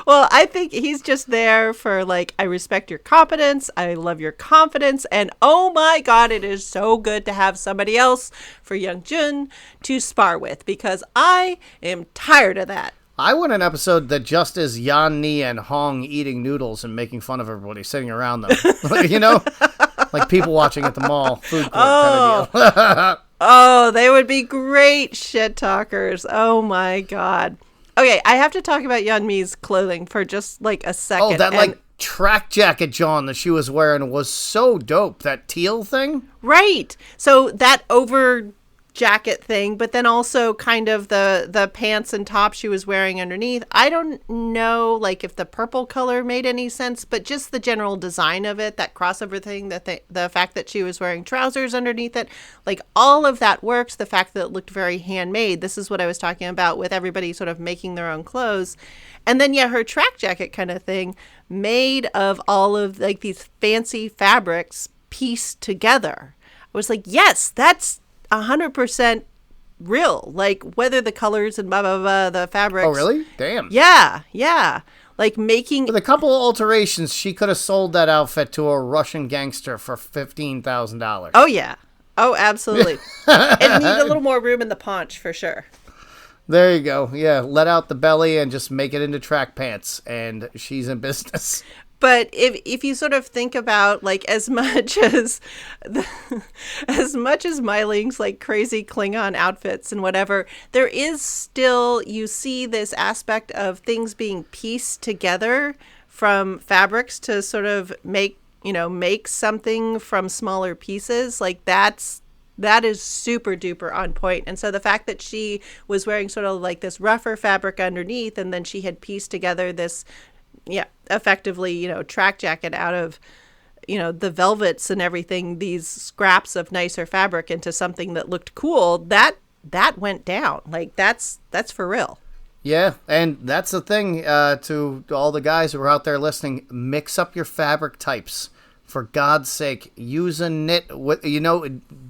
Well, I think he's just there for like, I respect your competence. I love your confidence. And oh my God, it is so good to have somebody else for Young Jun to spar with because I am tired of that. I want an episode that just is Yeon Mi and Hong eating noodles and making fun of everybody sitting around them. Like people watching at the mall, food court kind of deal. Oh, they would be great shit talkers. Oh my God. Okay, I have to talk about Yeon Mi's clothing for just like a second. Oh, that track jacket, John, that she was wearing was so dope. That teal thing? Right. So that over jacket thing, but then also kind of the pants and top she was wearing underneath. I don't know like if the purple color made any sense, but just the general design of it, that crossover thing, that the fact that she was wearing trousers underneath it, like all of that works. The fact that it looked very handmade. This is what I was talking about with everybody sort of making their own clothes. And then her track jacket kind of thing made of all of like these fancy fabrics pieced together. I was like, yes, that's 100% real, like whether the colors and blah blah blah, the fabrics. Oh really? Damn. Yeah, like making with a couple of alterations she could have sold that outfit to a Russian gangster for $15,000. Oh yeah, oh absolutely. It needs a little more room in the paunch for sure. There you go. Yeah, let out the belly and just make it into track pants and she's in business. But if you sort of think about like as much as Mai Ling's like crazy Klingon outfits and whatever, there is still, you see this aspect of things being pieced together from fabrics to sort of make something from smaller pieces. Like that is super duper on point. And so the fact that she was wearing sort of like this rougher fabric underneath and then she had pieced together this effectively, track jacket out of, the velvets and everything, these scraps of nicer fabric into something that looked cool, that went down. Like that's for real. Yeah. And that's the thing, to all the guys who are out there listening, mix up your fabric types. For God's sake, use a knit.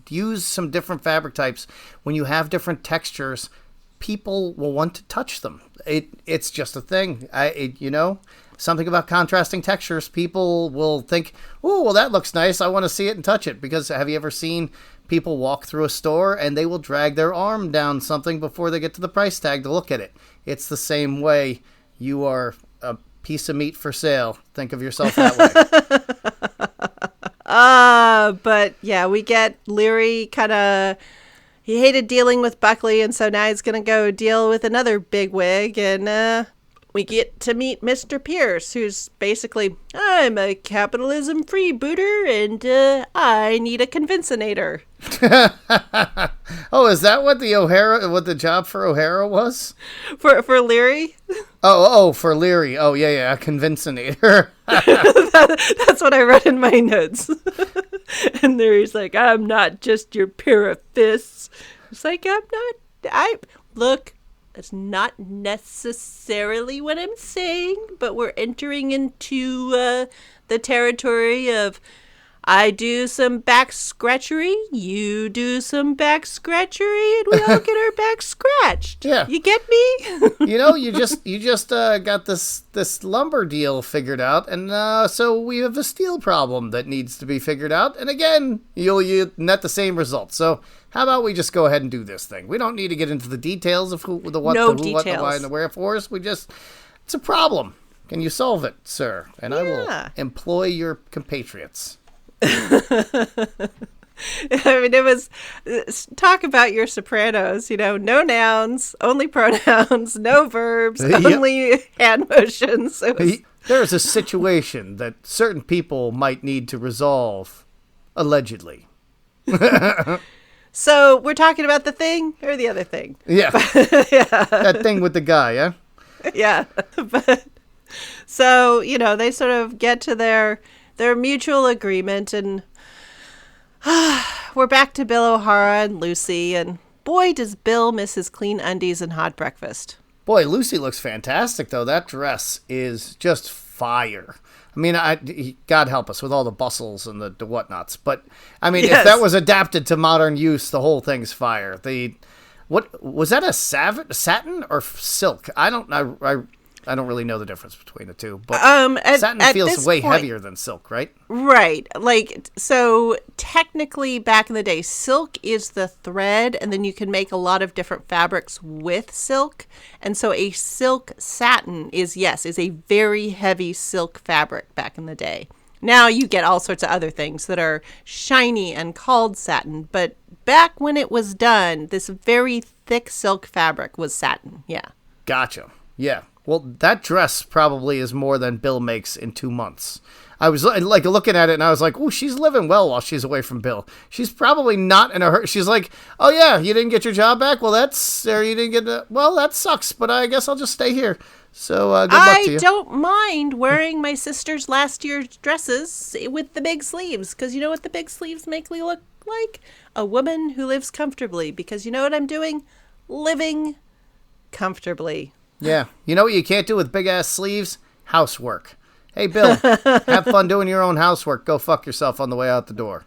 Use some different fabric types. When you have different textures, people will want to touch them. It's just a thing. Something about contrasting textures. People will think, oh, well, that looks nice. I want to see it and touch it. Because have you ever seen people walk through a store and they will drag their arm down something before they get to the price tag to look at it? It's the same way. You are a piece of meat for sale. Think of yourself that way. But yeah, we get Leary he hated dealing with Buckley, and so now he's going to go deal with another bigwig, and we get to meet Mr. Pierce, who's basically, I'm a capitalism freebooter, and I need a convincinator. Oh, is that what the job for O'Hara was? For Leary? Oh, for Leary. Oh, yeah, a convincinator. That's what I read in my notes. And Leary's like, I'm not just your pair of fists. It's like, look, that's not necessarily what I'm saying, but we're entering into the territory of I do some back scratchery, you do some back scratchery, and we all get our back scratched. Yeah. You get me? You just got this lumber deal figured out, and so we have a steel problem that needs to be figured out. And again, you net the same result. So how about we just go ahead and do this thing? We don't need to get into the details of what, the why, and the wherefores. It's a problem. Can you solve it, sir? And I will employ your compatriots. I mean, it was talk about your Sopranos, no nouns, only pronouns, no verbs, only hand motions. There's a situation that certain people might need to resolve, allegedly. So we're talking about the thing or the other thing? Yeah. Yeah. That thing with the guy, yeah? Yeah. But so, they sort of get to their mutual agreement, and we're back to Bill O'Hara and Lucy, and boy, does Bill miss his clean undies and hot breakfast. Boy, Lucy looks fantastic, though. That dress is just fire. I mean, God help us with all the bustles and the whatnots. But, I mean, If that was adapted to modern use, the whole thing's fire. What was that, a satin or silk? I don't really know the difference between the two, but satin feels way heavier than silk, right? Right. So technically back in the day, silk is the thread, and then you can make a lot of different fabrics with silk. And so a silk satin is a very heavy silk fabric back in the day. Now you get all sorts of other things that are shiny and called satin, but back when it was done, this very thick silk fabric was satin. Yeah. Gotcha. Yeah. Well, that dress probably is more than Bill makes in 2 months. I was looking at it and I was like, "Ooh, she's living well while she's away from Bill. She's probably not in a hurry." She's like, "Oh yeah, you didn't get your job back? Well, that sucks, but I guess I'll just stay here." So good luck to you. I don't mind wearing my sister's last year's dresses with the big sleeves, because you know what the big sleeves make me look like? A woman who lives comfortably, because you know what I'm doing? Living comfortably. Yeah. You know what you can't do with big-ass sleeves? Housework. Hey, Bill, have fun doing your own housework. Go fuck yourself on the way out the door.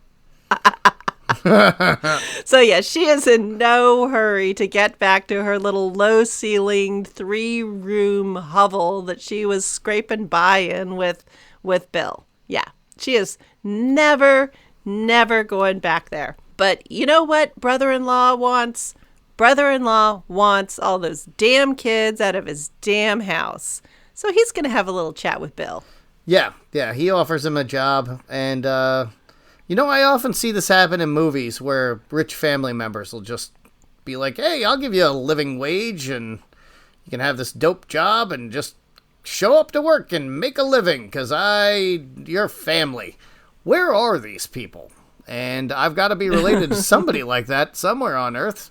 So, yeah, she is in no hurry to get back to her little low-ceilinged 3-room hovel that she was scraping by in with Bill. Yeah, she is never going back there. But you know what brother-in-law wants? Brother-in-law wants all those damn kids out of his damn house. So he's going to have a little chat with Bill. Yeah, he offers him a job. And, I often see this happen in movies where rich family members will just be like, "Hey, I'll give you a living wage and you can have this dope job and just show up to work and make a living because you're family." Where are these people? And I've got to be related to somebody like that somewhere on Earth.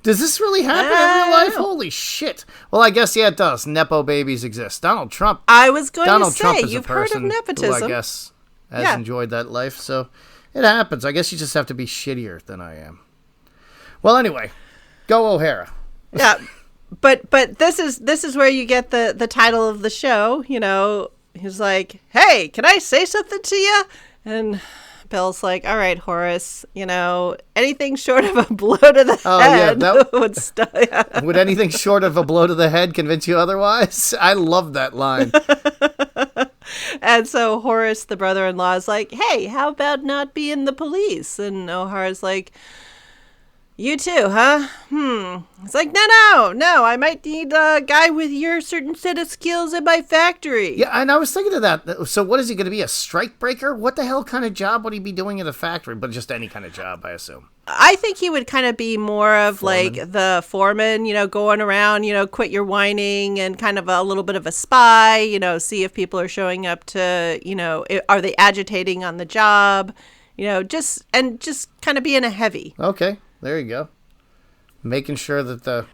Does this really happen in real life? Holy shit. Well, I guess, yeah, it does. Nepo babies exist. Donald Trump. I was going Donald to Trump say, is you've a person heard of nepotism. who I guess has enjoyed that life. So it happens. I guess you just have to be shittier than I am. Well, anyway, go O'Hara. Yeah, but this is where you get the title of the show, he's like, hey, can I say something to you? And Bill's like, all right, Horace, anything short of a blow to the head would Would anything short of a blow to the head convince you otherwise? I love that line. And so Horace, the brother-in-law, is like, hey, how about not being the police? And O'Hara's like, you too, huh? It's like, no, I might need a guy with your certain set of skills in my factory. Yeah, and I was thinking of that. So what is he going to be, a strike breaker? What the hell kind of job would he be doing in a factory? But just any kind of job, I assume. I think he would kind of be more of Foreman. like the foreman, going around, quit your whining, and kind of a little bit of a spy, see if people are showing up to, are they agitating on the job, just kind of being a heavy. Okay, there you go. Making sure that the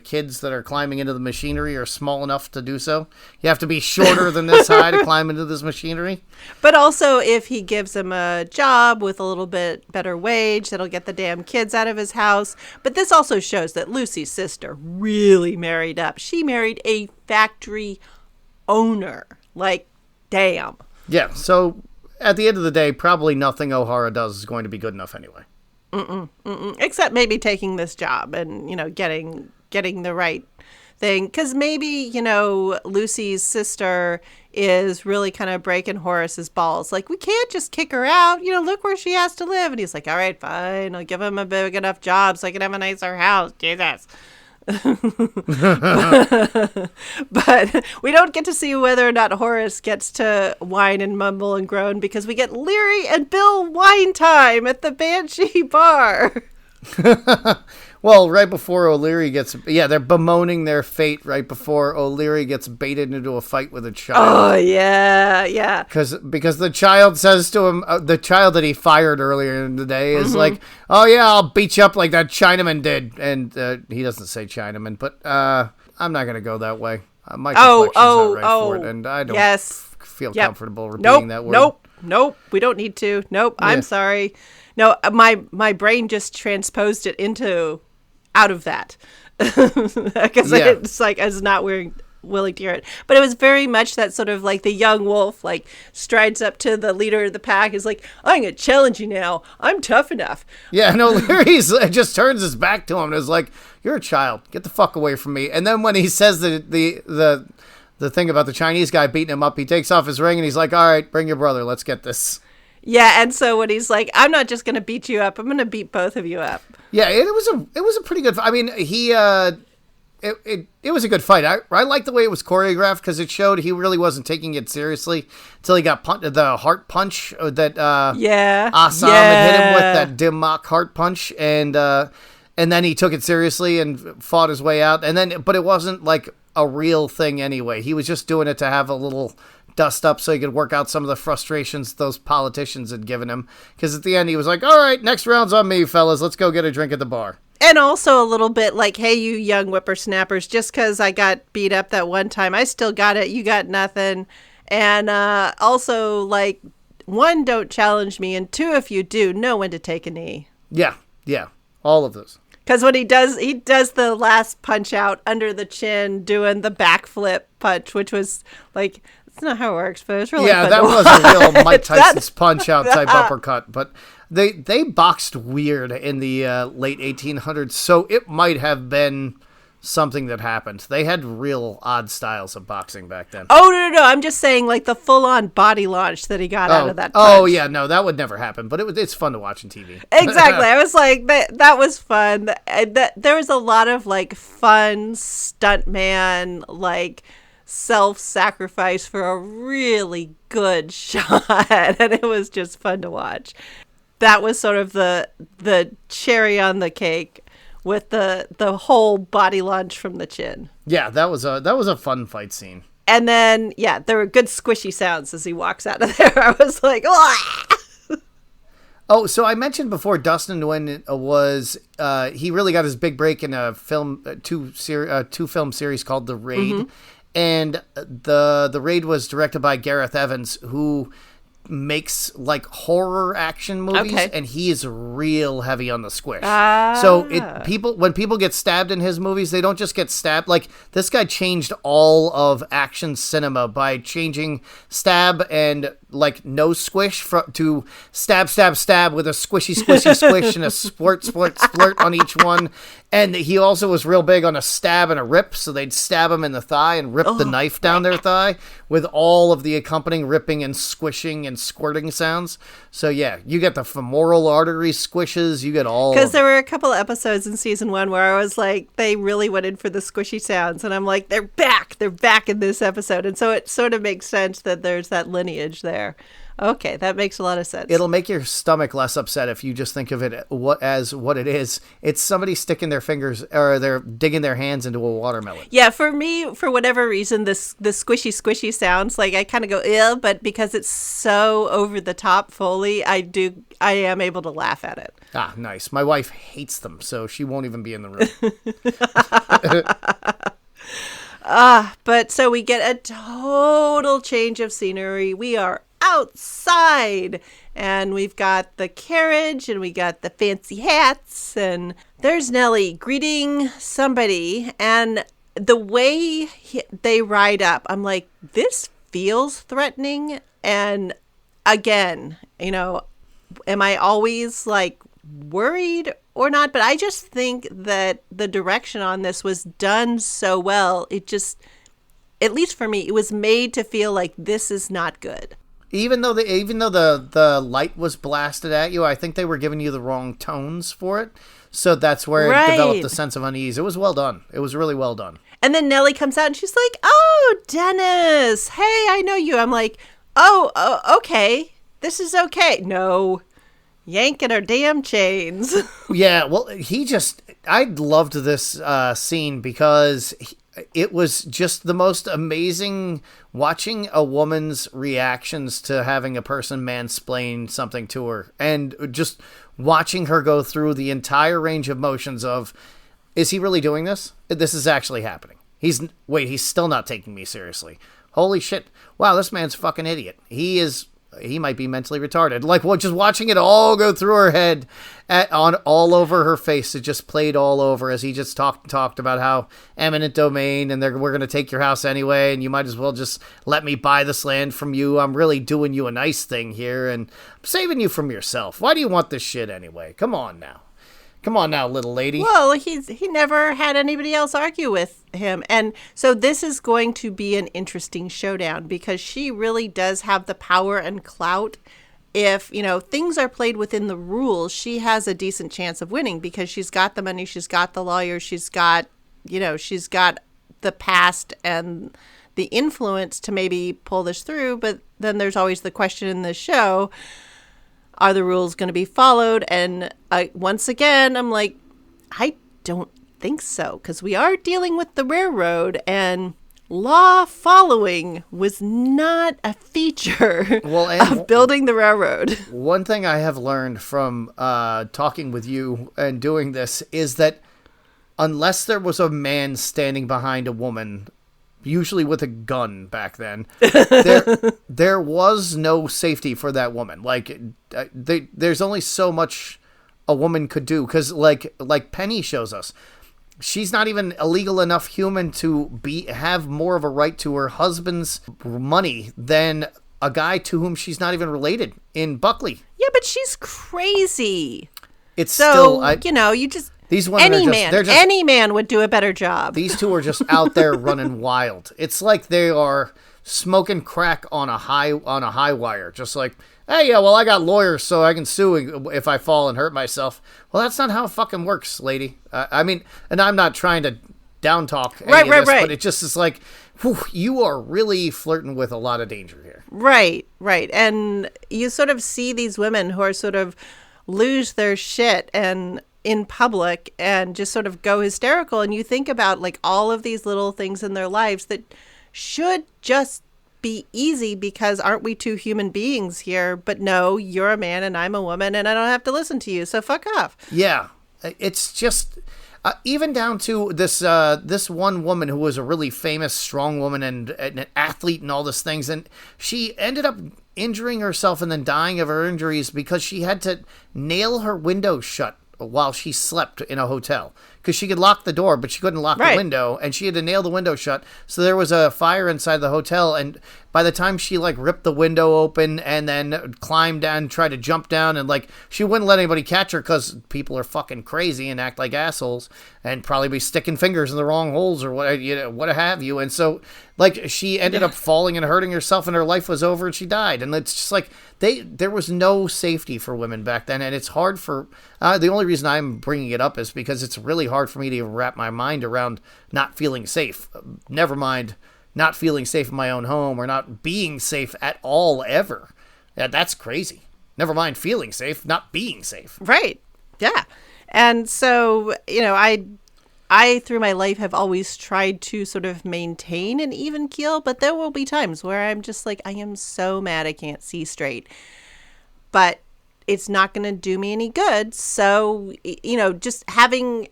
kids that are climbing into the machinery are small enough to do so. You have to be shorter than this high to climb into this machinery. But also, if he gives them a job with a little bit better wage, that'll get the damn kids out of his house. But this also shows that Lucy's sister really married up. She married a factory owner. Like, damn. Yeah, so at the end of the day, probably nothing O'Hara does is going to be good enough anyway. Except maybe taking this job and, getting the right thing. Because maybe, Lucy's sister is really kind of breaking Horace's balls. Like, we can't just kick her out. Look where she has to live. And he's like, all right, fine. I'll give him a big enough job so I can have a nicer house. Jesus. But we don't get to see whether or not Horace gets to whine and mumble and groan, because we get Leary and Bill wine time at the Banshee bar. Well, right before O'Leary they're bemoaning their fate right before O'Leary gets baited into a fight with a child. Oh, yeah. Because the child says to him, the child that he fired earlier in the day is like, oh yeah, I'll beat you up like that Chinaman did. And he doesn't say Chinaman, but I'm not going to go that way. My complexion's not right for it, and I don't feel comfortable repeating that word. Nope, we don't need to. Nope, yeah. I'm sorry. No, my brain just transposed it out of that because it's like I was not willing to hear it. But it was very much that sort of like the young wolf like strides up to the leader of the pack, is like, I'm gonna challenge you now. I'm tough enough. Yeah, no, Leary just turns his back to him and is like, you're a child. Get the fuck away from me. And then when he says the thing about the Chinese guy beating him up, he takes off his ring and he's like, all right, bring your brother. Let's get this. Yeah, and so when he's like, I'm not just going to beat you up, I'm going to beat both of you up. Yeah, it was a pretty good fight. I mean, it was a good fight. I like the way it was choreographed because it showed he really wasn't taking it seriously until he got the heart punch that Assam had hit him with, that dim mock heart punch, and then he took it seriously and fought his way out. But it wasn't like a real thing anyway. He was just doing it to have a little dust up so he could work out some of the frustrations those politicians had given him. Because at the end, he was like, all right, next round's on me, fellas. Let's go get a drink at the bar. And also a little bit like, hey, you young whippersnappers, just because I got beat up that one time, I still got it. You got nothing. And also, like, one, don't challenge me. And two, if you do, know when to take a knee. Yeah. All of those. Because when he does the last punch out under the chin, doing the backflip punch, which was like, it's not how it works, but it's really fun that to was watch. a real Mike Tyson's punch out type uppercut. But they boxed weird in the late 1800s, so it might have been something that happened. They had real odd styles of boxing back then. Oh, no. I'm just saying, like, the full-on body launch that he got out of that punch. Oh, yeah. No, that would never happen. But it's fun to watch on TV. Exactly. I was like, that was fun. There was a lot of, like, fun stuntman, like, self-sacrifice for a really good shot. And it was just fun to watch. That was sort of the cherry on the cake, with the whole body launch from the chin. Yeah, that was a fun fight scene. And then, yeah, there were good squishy sounds as he walks out of there. I was like, oh! Oh, so I mentioned before Dustin Nguyen was he really got his big break in a two film series called The Raid, and the Raid was directed by Gareth Evans, who makes like horror action movies, Okay. and he is real heavy on the squish. Ah. So when people get stabbed in his movies, they don't just get stabbed. Like this guy changed all of action cinema by changing stab and like no squish to stab with a squishy squish and a splurt on each one. And he also was real big on a stab and a rip, so they'd stab him in the thigh and rip the knife down their thigh with all of the accompanying ripping and squishing and squirting sounds. So yeah, you get the femoral artery squishes, you get all. Because there were a couple of episodes in season 1 where I was like, they really went in for the squishy sounds, and I'm like, they're back in this episode, and so it sort of makes sense that there's that lineage there. Okay, that makes a lot of sense. It'll make your stomach less upset if you just think of it as what it is. It's somebody sticking their fingers, or they're digging their hands into a watermelon. Yeah, for me, for whatever reason, the squishy sounds, like I kind of go, ew, but because it's so over the top Foley, I am able to laugh at it. Ah, nice. My wife hates them, so she won't even be in the room. But so we get a total change of scenery. We are outside, and we've got the carriage, and we got the fancy hats, and there's Nellie greeting somebody, and the way they ride up, I'm like, this feels threatening. And again, am I always like worried or not? But I just think that the direction on this was done so well. It just, at least for me, it was made to feel like this is not good. Even though the light was blasted at you, I think they were giving you the wrong tones for it. So that's where it developed a sense of unease. It was well done. It was really well done. And then Nellie comes out and she's like, "Oh, Dennis, hey, I know you." I'm like, oh, okay. This is okay. No, yanking our damn chains. Yeah, well, I loved this scene because it was just the most amazing watching a woman's reactions to having a person mansplain something to her, and just watching her go through the entire range of motions of, is he really doing this? This is actually happening. He's still not taking me seriously. Holy shit. Wow, this man's a fucking idiot. He might be mentally retarded. Like, well, just watching it all go through her head, all over her face. It just played all over as he just talked about how eminent domain, and we're going to take your house anyway, and you might as well just let me buy this land from you. I'm really doing you a nice thing here, and I'm saving you from yourself. Why do you want this shit anyway? Come on now, little lady. Well, he never had anybody else argue with him. And so this is going to be an interesting showdown, because she really does have the power and clout. If, things are played within the rules, she has a decent chance of winning, because she's got the money, she's got the lawyer, she's got the past and the influence to maybe pull this through. But then there's always the question in the show, are the rules going to be followed? And once again, I'm like, I don't think so, because we are dealing with the railroad, and law following was not a feature of building the railroad. One thing I have learned from talking with you and doing this is that unless there was a man standing behind a woman, usually with a gun back then, there was no safety for that woman. Like, there's only so much a woman could do, because like Penny shows us, she's not even a legal enough human to have more of a right to her husband's money than a guy to whom she's not even related in Buckley. Yeah, but she's crazy. It's so still, you just... These women any man would do a better job. These two are just out there running wild. It's like they are smoking crack on a high wire. Just like, hey, yeah, well, I got lawyers, so I can sue if I fall and hurt myself. Well, that's not how it fucking works, lady. I mean, and I'm not trying to down talk any of this, but it just is like, whew, you are really flirting with a lot of danger here. Right. And you sort of see these women who are sort of lose their shit and in public and just sort of go hysterical, and you think about like all of these little things in their lives that should just be easy, because aren't we two human beings here? But no, you're a man and I'm a woman, and I don't have to listen to you, so fuck off. Yeah, it's just even down to this one woman who was a really famous strong woman and an athlete and all these things, and she ended up injuring herself and then dying of her injuries because she had to nail her window shut while she slept in a hotel. Because she could lock the door, but she couldn't lock the window, and she had to nail the window shut. So there was a fire inside the hotel, and by the time she, like, ripped the window open and then climbed down, tried to jump down, and, like, she wouldn't let anybody catch her because people are fucking crazy and act like assholes and probably be sticking fingers in the wrong holes or what, what have you. And so, like, she ended up falling and hurting herself, and her life was over, and she died. And it's just like, there was no safety for women back then, and it's hard for... the only reason I'm bringing it up is because it's really hard for me to wrap my mind around not feeling safe. Never mind not feeling safe in my own home or not being safe at all ever. Yeah, that's crazy. Never mind feeling safe, not being safe. Right. Yeah. And so, I through my life have always tried to sort of maintain an even keel, but there will be times where I'm just like, I am so mad I can't see straight. But it's not going to do me any good. So, just having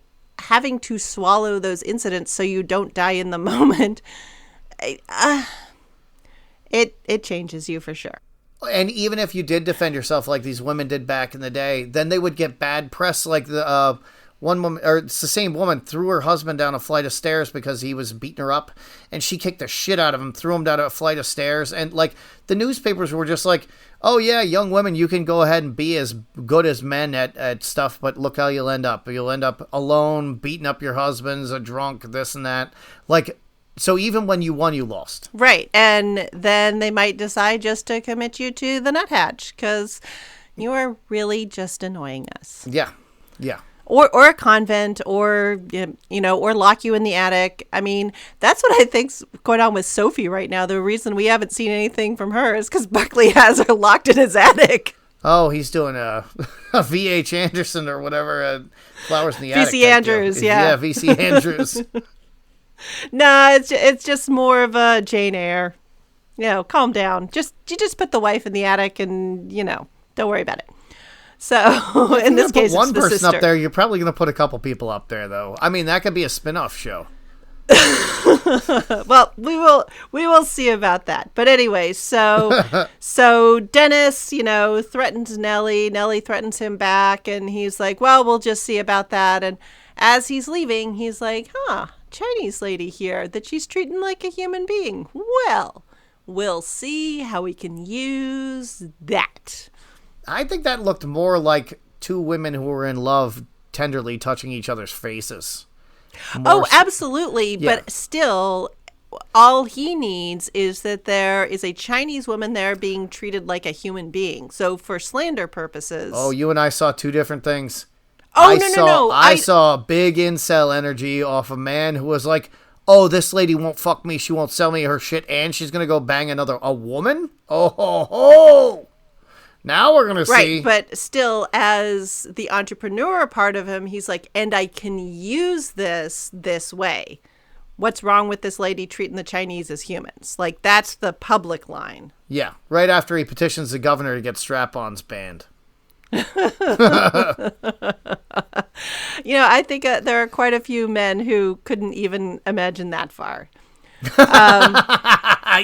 to swallow those incidents so you don't die in the moment, it changes you for sure. And even if you did defend yourself like these women did back in the day, then they would get bad press. Like the one woman, or it's the same woman, threw her husband down a flight of stairs because he was beating her up, and she kicked the shit out of him, threw him down a flight of stairs. And like the newspapers were just like, oh yeah, young women, you can go ahead and be as good as men at stuff, but look how you'll end up. You'll end up alone, beating up your husbands, a drunk, this and that. Like, so even when you won, you lost. Right. And then they might decide just to commit you to the nuthatch because you are really just annoying us. Yeah. Yeah. Or a convent, or or lock you in the attic. I mean, that's what I think's going on with Sophie right now. The reason we haven't seen anything from her is because Buckley has her locked in his attic. Oh, he's doing a V.H. Anderson or whatever, Flowers in the Attic. V.C. Andrews, yeah. Yeah, V.C. Andrews. No, it's just more of a Jane Eyre. Calm down. You just put the wife in the attic and, don't worry about it. So in this case, one it's the person sister. up there. You're probably going to put a couple people up there, though. I mean, that could be a spin-off show. Well, we will see about that. But anyway, so Dennis, threatens Nellie. Nellie threatens him back, and he's like, "Well, we'll just see about that." And as he's leaving, he's like, Chinese lady here that she's treating like a human being. Well, we'll see how we can use that." I think that looked more like two women who were in love tenderly touching each other's faces. Absolutely. Yeah. But still, all he needs is that there is a Chinese woman there being treated like a human being. So for slander purposes. Oh, you and I saw two different things. No. I saw big incel energy off a man who was like, oh, this lady won't fuck me. She won't sell me her shit. And she's going to go bang a woman? Oh, ho, ho. Now we're going to see. Right, but still, as the entrepreneur part of him, he's like, and I can use this way. What's wrong with this lady treating the Chinese as humans? Like, that's the public line. Yeah, right after he petitions the governor to get strap-ons banned. I think there are quite a few men who couldn't even imagine that far.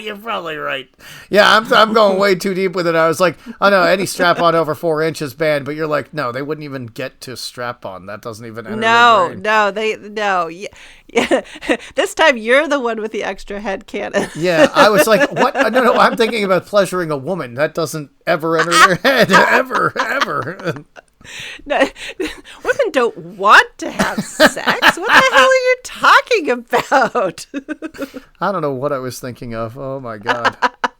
You're probably right. Yeah, I'm going way too deep with it. I was like, oh no, any strap-on over 4 inches banned, but you're like, no, they wouldn't even get to strap-on. That doesn't even enter their brain. No. Yeah. This time you're the one with the extra head cannon. Yeah, I was like, what? No, I'm thinking about pleasuring a woman. That doesn't ever enter their head, ever. No, women don't want to have sex. What the hell are you talking about? I don't know what I was thinking of. Oh my God.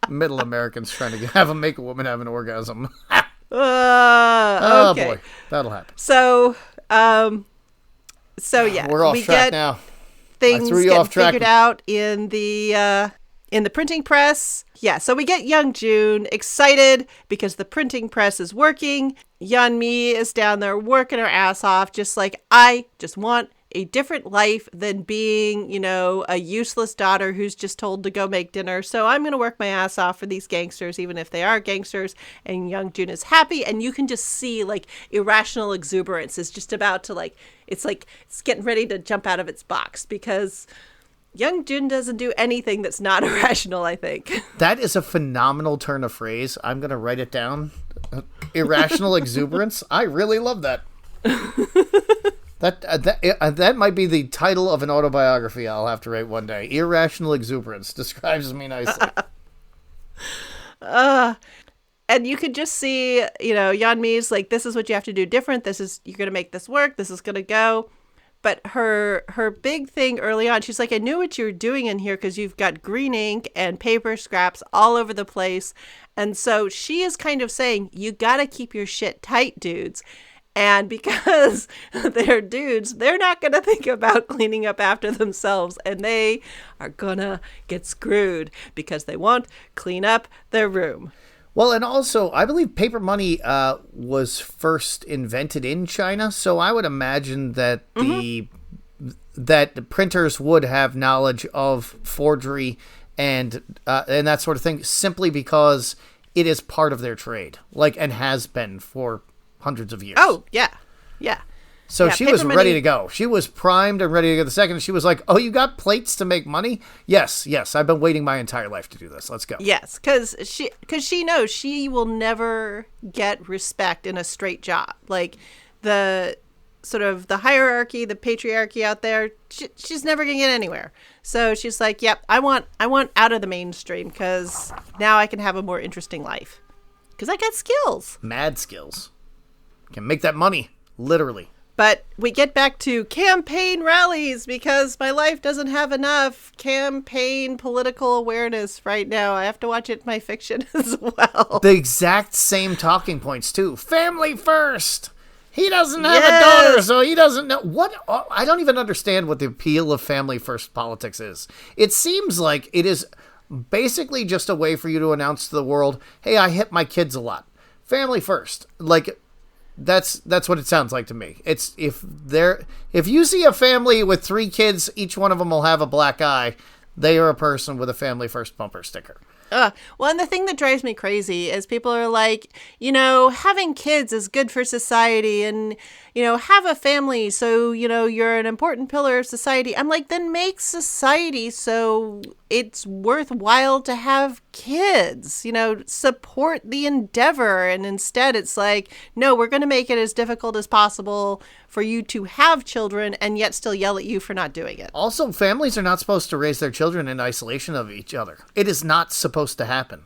Middle Americans trying to make a woman have an orgasm. Okay. Oh boy, that'll happen. So yeah, we're off track now. Things get figured out in the printing press. Yeah, so we get young June excited because the printing press is working. Yeon Mi is down there working her ass off, just like, I just want a different life than being, a useless daughter who's just told to go make dinner. So I'm going to work my ass off for these gangsters, even if they are gangsters. And young June is happy. And you can just see like irrational exuberance is just about to it's getting ready to jump out of its box because Young Jun doesn't do anything that's not irrational, I think. That is a phenomenal turn of phrase. I'm going to write it down. Irrational exuberance. I really love that. That might be the title of an autobiography I'll have to write one day. Irrational exuberance describes me nicely. And you could just see, Yeonmi's like, this is what you have to do different. You're going to make this work. This is going to go. But her big thing early on, she's like, I knew what you were doing in here because you've got green ink and paper scraps all over the place. And so she is kind of saying, you got to keep your shit tight, dudes. And because they're dudes, they're not going to think about cleaning up after themselves. And they are going to get screwed because they won't clean up their room. Well, and also, I believe paper money was first invented in China, so I would imagine that that the printers would have knowledge of forgery and that sort of thing, simply because it is part of their trade, and has been for hundreds of years. Oh, yeah, yeah. So she was ready to go. She was primed and ready to go the second. She was like, oh, you got plates to make money? Yes. I've been waiting my entire life to do this. Let's go. Yes, because she knows she will never get respect in a straight job. Like the sort of the hierarchy, the patriarchy out there, she's never going to get anywhere. So she's like, yep, I want out of the mainstream because now I can have a more interesting life. Because I got skills. Mad skills. Can make that money, literally. But we get back to campaign rallies because my life doesn't have enough campaign political awareness right now. I have to watch it in my fiction as well. The exact same talking points, too. Family first. He doesn't have a daughter, so he doesn't know. I don't even understand what the appeal of family first politics is. It seems like it is basically just a way for you to announce to the world, hey, I hit my kids a lot. Family first. That's what it sounds like to me. It's if you see a family with 3 kids, each one of them will have a black eye, they are a person with a family first bumper sticker. Well, and the thing that drives me crazy is people are like, having kids is good for society and, have a family. So, you're an important pillar of society. I'm like, then make society so it's worthwhile to have kids, support the endeavor. And instead it's like, no, we're going to make it as difficult as possible for you to have children and yet still yell at you for not doing it. Also, families are not supposed to raise their children in isolation of each other. It is not supposed to happen.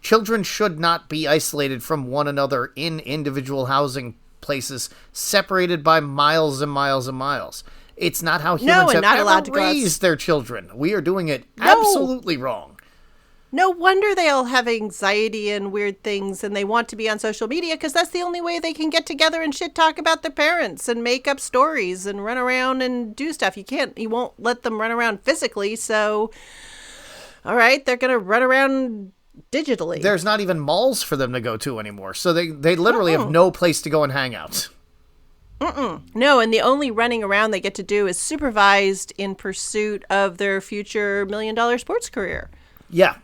Children should not be isolated from one another in individual housing places, separated by miles and miles and miles. It's not how humans have ever raised their children. We are doing it absolutely wrong. No wonder they all have anxiety and weird things and they want to be on social media because that's the only way they can get together and shit talk about their parents and make up stories and run around and do stuff. You won't let them run around physically. So, all right, they're going to run around digitally. There's not even malls for them to go to anymore. So they literally have no place to go and hang out. No, and the only running around they get to do is supervised in pursuit of their future $1 million sports career. Yeah,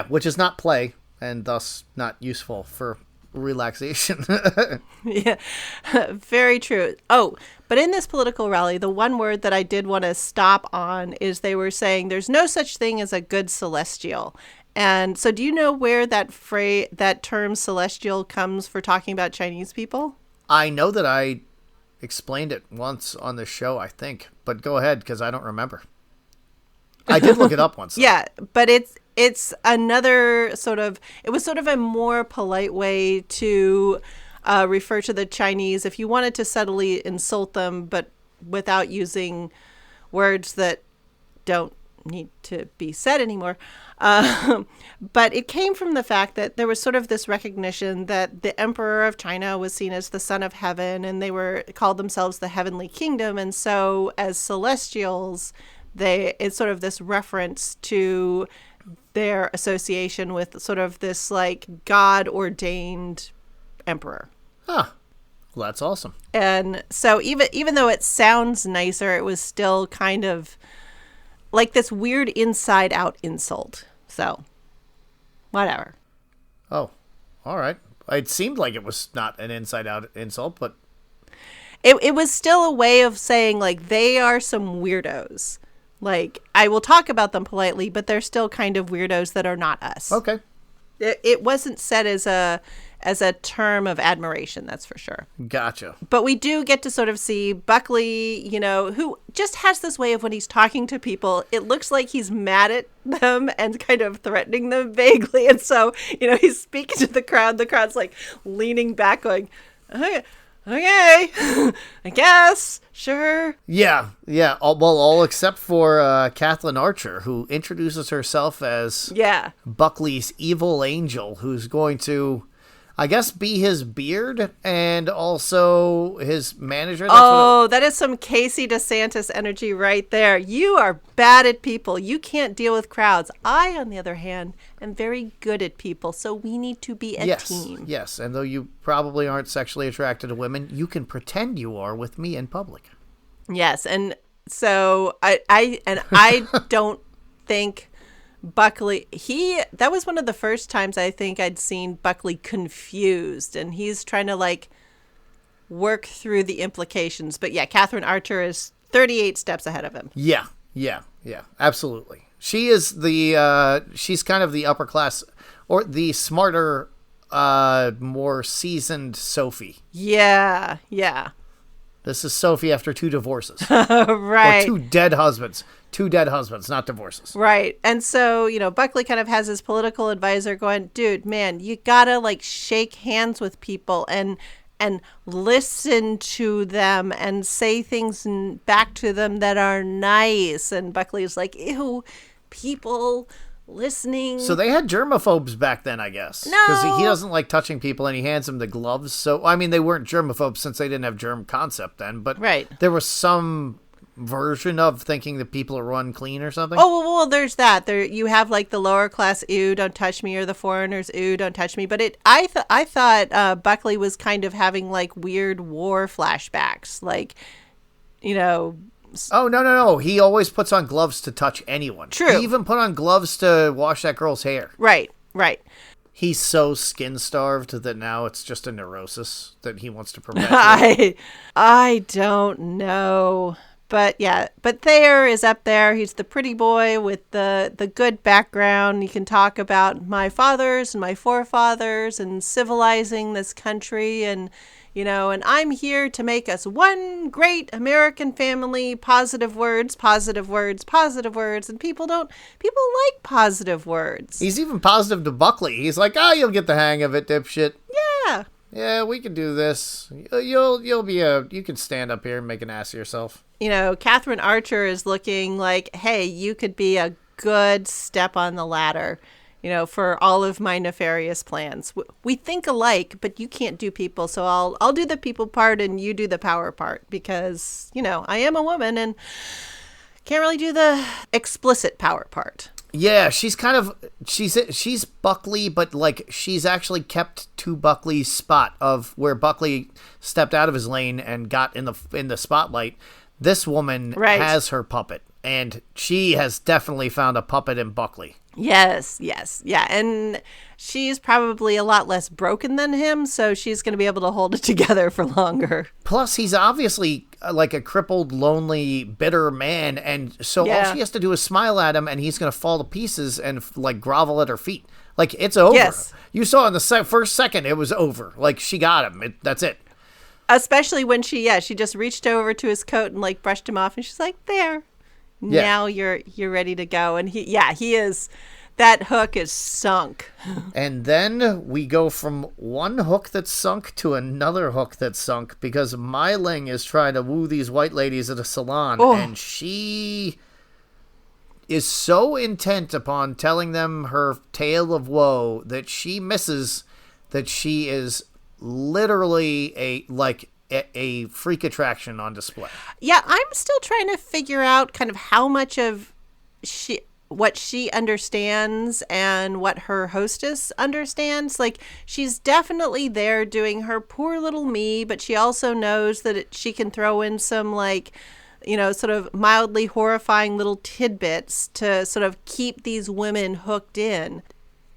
which is not play and thus not useful for relaxation. Yeah, very true. Oh, but in this political rally, the one word that I did want to stop on is they were saying there's no such thing as a good celestial. And so do you know where that term celestial comes for talking about Chinese people? I know that I explained it once on the show, I think, but go ahead because I don't remember. I did look it up once. Yeah, but it's another it was sort of a more polite way to refer to the Chinese if you wanted to subtly insult them, but without using words that don't need to be said anymore. But it came from the fact that there was sort of this recognition that the emperor of China was seen as the son of heaven, and they called themselves the heavenly kingdom. And so as celestials, it's sort of this reference to their association with sort of this God ordained emperor. Huh. Well, that's awesome. And so even though it sounds nicer, it was still kind of like this weird inside out insult. So whatever. Oh, all right. It seemed like it was not an inside out insult, but it was still a way of saying they are some weirdos. Like, I will talk about them politely, but they're still kind of weirdos that are not us. Okay. It wasn't said as a term of admiration, that's for sure. Gotcha. But we do get to sort of see Buckley, who just has this way of when he's talking to people, it looks like he's mad at them and kind of threatening them vaguely. And so, he's speaking to the crowd. The crowd's like leaning back going, okay, I guess, sure. Yeah. All except for Kathleen Archer, who introduces herself as Buckley's evil angel, who's going to, I guess, be his beard and also his manager. That is some Casey DeSantis energy right there. You are bad at people. You can't deal with crowds. I, on the other hand, am very good at people, so we need to be a team. Yes, and though you probably aren't sexually attracted to women, you can pretend you are with me in public. Yes, and so I don't think Buckley, that was one of the first times I think I'd seen Buckley confused, and he's trying to like work through the implications. But yeah, Catherine Archer is 38 steps ahead of him. Yeah, absolutely. She is she's kind of the upper class, or the smarter, more seasoned Sophie. Yeah. This is Sophie after 2 divorces. Right. Or 2 dead husbands. 2 dead husbands, not divorces. Right. And so, Buckley kind of has his political advisor going, dude, man, you gotta like shake hands with people and listen to them and say things back to them that are nice. And Buckley's like, ew, people listening. So they had germaphobes back then, I guess. No. Because he doesn't like touching people and he hands them the gloves. So, I mean, they weren't germaphobes since they didn't have germ concept then. But there was some version of thinking that people are unclean or something. Oh, well, there's that. There you have like the lower class, ew, don't touch me, or the foreigners, ew, don't touch me. But I thought Buckley was kind of having like weird war flashbacks, like, Oh, no. He always puts on gloves to touch anyone. True. He even put on gloves to wash that girl's hair. Right. He's so skin-starved that now it's just a neurosis that he wants to perpetuate. I don't know. But yeah, but Thayer is up there. He's the pretty boy with the good background. You can talk about my fathers and my forefathers and civilizing this country, and and I'm here to make us one great American family. Positive words, positive words, positive words. And people like positive words. He's even positive to Buckley. He's like, you'll get the hang of it, dipshit. Yeah, we can do this. You can stand up here and make an ass of yourself. Catherine Archer is looking like, hey, you could be a good step on the ladder, for all of my nefarious plans. We think alike, but you can't do people. So I'll do the people part and you do the power part because, I am a woman and can't really do the explicit power part. Yeah, she's Buckley, but like she's actually kept to Buckley's spot of where Buckley stepped out of his lane and got in the spotlight. This woman has her puppet, and she has definitely found a puppet in Buckley. Yes, yeah, and she's probably a lot less broken than him, so she's going to be able to hold it together for longer. Plus, he's obviously like a crippled, lonely, bitter man, and so all she has to do is smile at him, and he's going to fall to pieces and like grovel at her feet. Like, it's over. Yes. You saw in the first second it was over. Like, she got him. That's it. Especially when she just reached over to his coat and like brushed him off, and she's like, there. Yeah. Now you're ready to go. And he is, that hook is sunk. And then we go from one hook that's sunk to another hook that's sunk because Mai Ling is trying to woo these white ladies at a salon. And she is so intent upon telling them her tale of woe that she misses that she is literally a freak attraction on display. Yeah, I'm still trying to figure out kind of how much of what she understands and what her hostess understands. Like, she's definitely there doing her poor little me, but she also knows that she can throw in some like, sort of mildly horrifying little tidbits to sort of keep these women hooked in.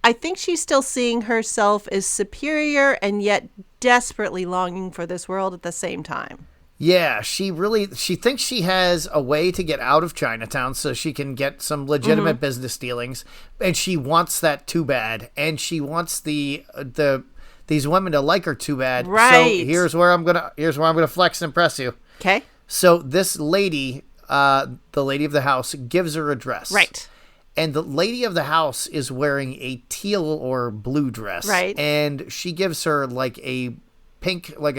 I think she's still seeing herself as superior and yet desperately longing for this world at the same time. Yeah, she thinks she has a way to get out of Chinatown so she can get some legitimate business dealings, and she wants that too bad, and she wants these women to like her too bad. Right. So here's where I'm gonna flex and impress you. Okay. So this lady, the lady of the house, gives her a dress. Right. And the lady of the house is wearing a teal or blue dress. Right. And she gives her like a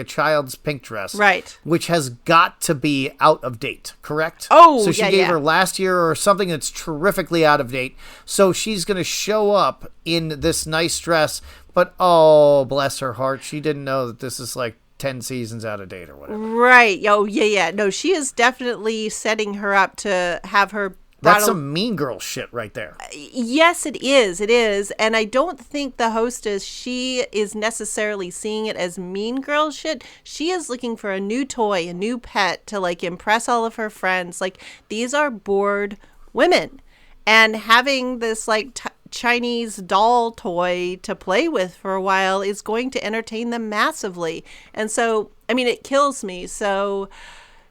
child's pink dress. Right. Which has got to be out of date, correct? Oh, so she gave her last year or something that's terrifically out of date. So she's going to show up in this nice dress, but oh, bless her heart, she didn't know that this is like 10 seasons out of date or whatever. Right. Oh, yeah. No, she is definitely setting her up to have her. That's some mean girl shit right there. Yes, it is. It is. And I don't think the hostess, she is necessarily seeing it as mean girl shit. She is looking for a new toy, a new pet to like impress all of her friends. Like, these are bored women. And having this like Chinese doll toy to play with for a while is going to entertain them massively. And so, I mean, it kills me. So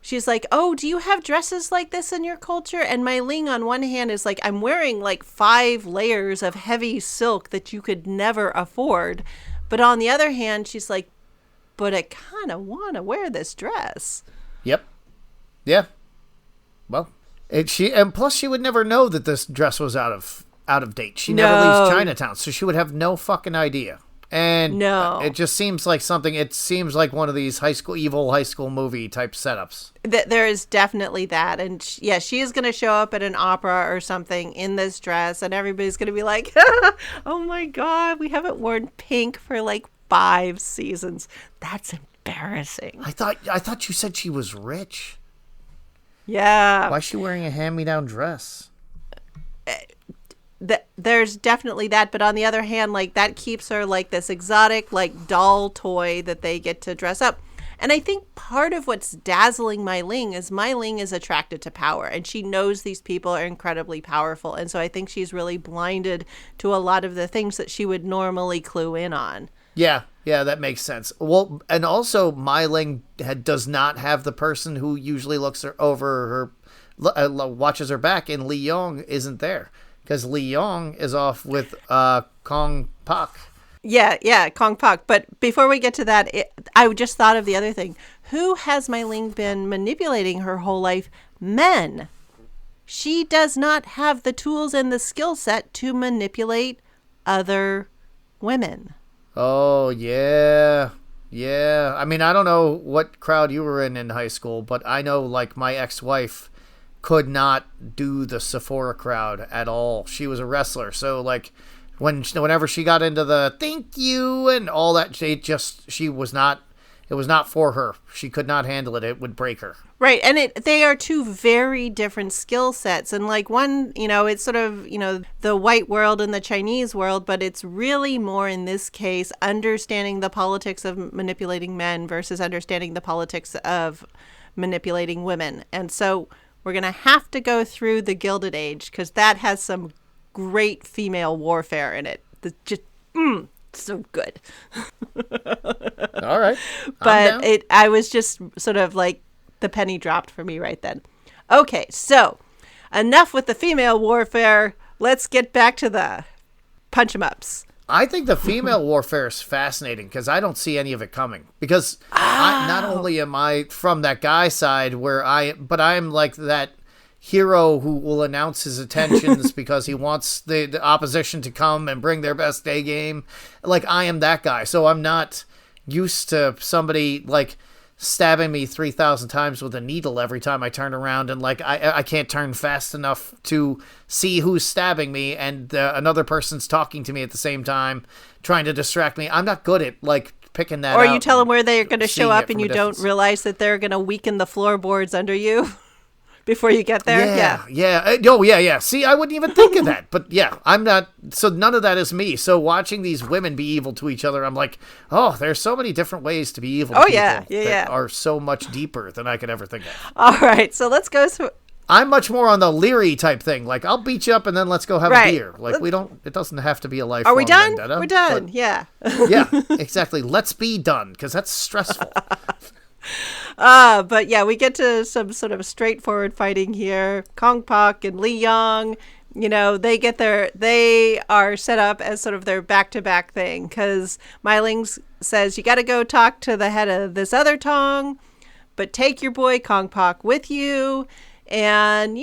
she's like, oh, do you have dresses like this in your culture? And Mai Ling on one hand is like, I'm wearing like 5 layers of heavy silk that you could never afford. But on the other hand, she's like, but I kind of want to wear this dress. Yep. Yeah. Well, and plus she would never know that this dress was out of date. She never leaves Chinatown, so she would have no fucking idea. And it just seems like it seems like one of these evil high school movie type setups. There is definitely that. And she is going to show up at an opera or something in this dress, and everybody's going to be like, oh my God, we haven't worn pink for like 5 seasons. That's embarrassing. I thought you said she was rich. Yeah. Why is she wearing a hand-me-down dress? There's definitely that, but on the other hand, like, that keeps her like this exotic like doll toy that they get to dress up. And I think part of what's dazzling Mai Ling is attracted to power, and she knows these people are incredibly powerful, and so I think she's really blinded to a lot of the things that she would normally clue in on. Yeah, that makes sense. Well, and also Mai Ling does not have the person who usually looks over her, watches her back, and Li Yong isn't there. Because Li Yong is off with Kong Pak. Yeah, Kong Pak. But before we get to that, I just thought of the other thing. Who has Mai Ling been manipulating her whole life? Men. She does not have the tools and the skill set to manipulate other women. Oh, yeah. Yeah. I mean, I don't know what crowd you were in high school, but I know, like, my ex-wife could not do the Sephora crowd at all. She was a wrestler, so like whenever she got into the thank you and all that, it was not for her. She could not handle it. It would break her. Right, and they are 2 very different skill sets, and like one, it's sort of the white world and the Chinese world, but it's really more in this case understanding the politics of manipulating men versus understanding the politics of manipulating women, and so we're going to have to go through the Gilded Age because that has some great female warfare in it. Just so good. All right. But I was just sort of like the penny dropped for me right then. Okay, so enough with the female warfare. Let's get back to the punch 'em ups. I think the female warfare is fascinating because I don't see any of it coming. Because not only am I from that guy side but I'm like that hero who will announce his intentions because he wants the opposition to come and bring their best day game. Like, I am that guy. So I'm not used to somebody like stabbing me 3,000 times with a needle every time I turn around, and like I can't turn fast enough to see who's stabbing me, and another person's talking to me at the same time trying to distract me. I'm not good at like picking that or out. you tell them where they're going to show up and you don't realize that they're going to weaken the floorboards under you before you get there. Yeah. See, I wouldn't even think of that. But yeah, I'm not. So none of that is me. So watching these women be evil to each other, I'm like, oh, there's so many different ways to be evil. Oh, to yeah. that are so much deeper than I could ever think of. All right. So let's go through. I'm much more on the Leary type thing. Like, I'll beat you up and then let's go have a beer. Like, it doesn't have to be a lifelong Are we done? vendetta, We're done. Yeah. Yeah, exactly. Let's be done, because that's stressful. But yeah, we get to some sort of straightforward fighting here. Kong Pak and Lee Young, they are set up as sort of their back-to-back thing, because Mylings says, you got to go talk to the head of this other Tong, but take your boy Kong Pak with you and,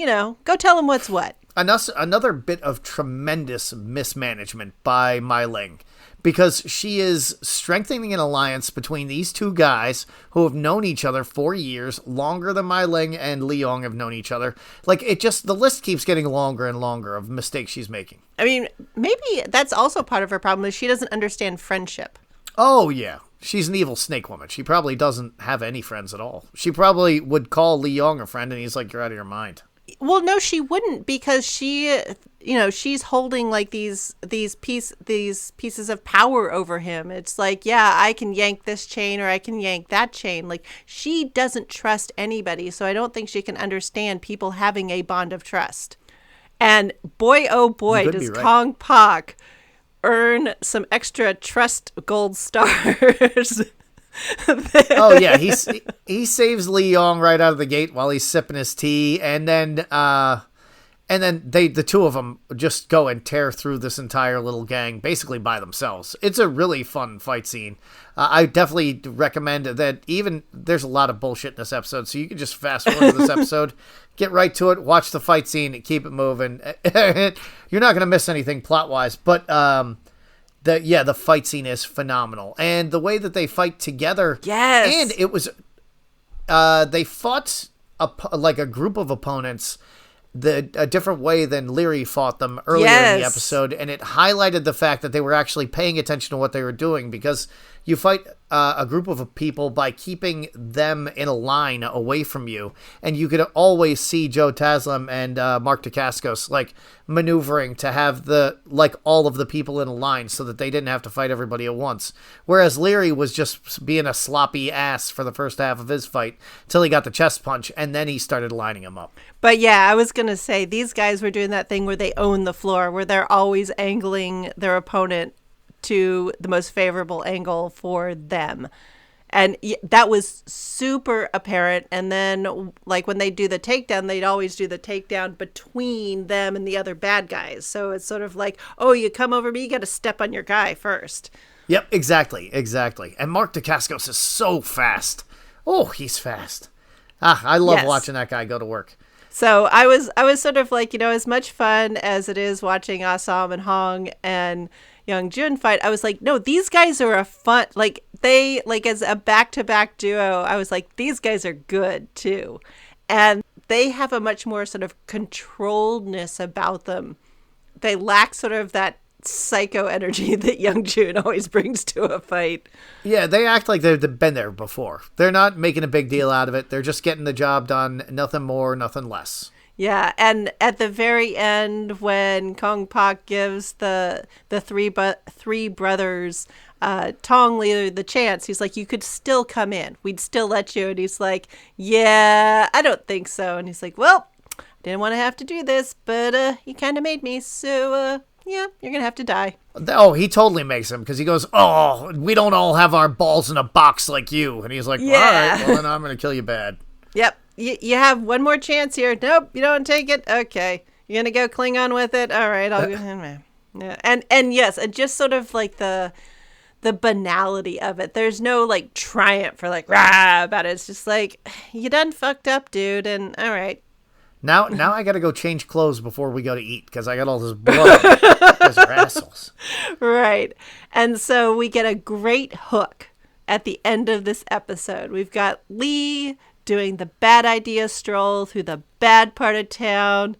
go tell him what's what. Another bit of tremendous mismanagement by Mai Ling, because she is strengthening an alliance between these two guys who have known each other for years, longer than Mai Ling and Li Yong have known each other. Like, the list keeps getting longer and longer of mistakes she's making. I mean, maybe that's also part of her problem, is she doesn't understand friendship. Oh, yeah. She's an evil snake woman. She probably doesn't have any friends at all. She probably would call Li Yong a friend, and he's like, you're out of your mind. Well, no, she wouldn't, because she's holding like these pieces of power over him. It's like, yeah, I can yank this chain or I can yank that chain. Like, she doesn't trust anybody, so I don't think she can understand people having a bond of trust. And boy, oh boy, does Kong Pak earn some extra trust gold stars. Oh yeah, he saves Li Yong right out of the gate while he's sipping his tea, and then the two of them just go and tear through this entire little gang basically by themselves. It's a really fun fight scene. I definitely recommend that. Even there's a lot of bullshit in this episode, so you can just fast forward to this episode, get right to it, watch the fight scene, and keep it moving. You're not gonna miss anything plot wise, but the fight scene is phenomenal, and the way that they fight together. Yes, and it was, they fought like a group of opponents, a different way than Leary fought them earlier in the episode, and it highlighted the fact that they were actually paying attention to what they were doing, because you fight a group of people by keeping them in a line away from you, and you could always see Joe Taslim and Mark Dacascos like maneuvering to have all of the people in a line so that they didn't have to fight everybody at once, whereas Leary was just being a sloppy ass for the first half of his fight till he got the chest punch, and then he started lining them up. But yeah, I was gonna say, these guys were doing that thing where they own the floor, where they're always angling their opponent to the most favorable angle for them. And that was super apparent. And then, like, when they do the takedown, they'd always do the takedown between them and the other bad guys. So it's sort of like, oh, you come over me, you got to step on your guy first. Yep, exactly. And Mark Dacascos is so fast. Oh, he's fast. I love watching that guy go to work. So I was sort of like, as much fun as it is watching Assam and Hong and Young Jun fight, I was like, no, these guys are as a back-to-back duo, I was like, these guys are good too. And they have a much more sort of controlledness about them. They lack sort of that psycho energy that Young Jun always brings to a fight. Yeah, they act like they've been there before. They're not making a big deal out of it. They're just getting the job done. Nothing more, nothing less. Yeah, and at the very end, when Kong Pak gives the three brothers Tong Li the chance, he's like, you could still come in. We'd still let you. And he's like, yeah, I don't think so. And he's like, well, I didn't want to have to do this, but you kind of made me. So, yeah, you're going to have to die. Oh, he totally makes him, because he goes, oh, we don't all have our balls in a box like you. And he's like, well, all right, well, then I'm going to kill you bad. Yep. You have one more chance here. Nope, you don't take it. Okay. You're going to go Klingon with it? All right, I'll go. Yeah. And yes, and just sort of like the banality of it. There's no like triumph or like rah about it. It's just like, you done fucked up, dude, and all right. Now I got to go change clothes before we go to eat, because I got all this blood. Those are assholes. Right. And so we get a great hook at the end of this episode. We've got Lee doing the bad idea stroll through the bad part of town,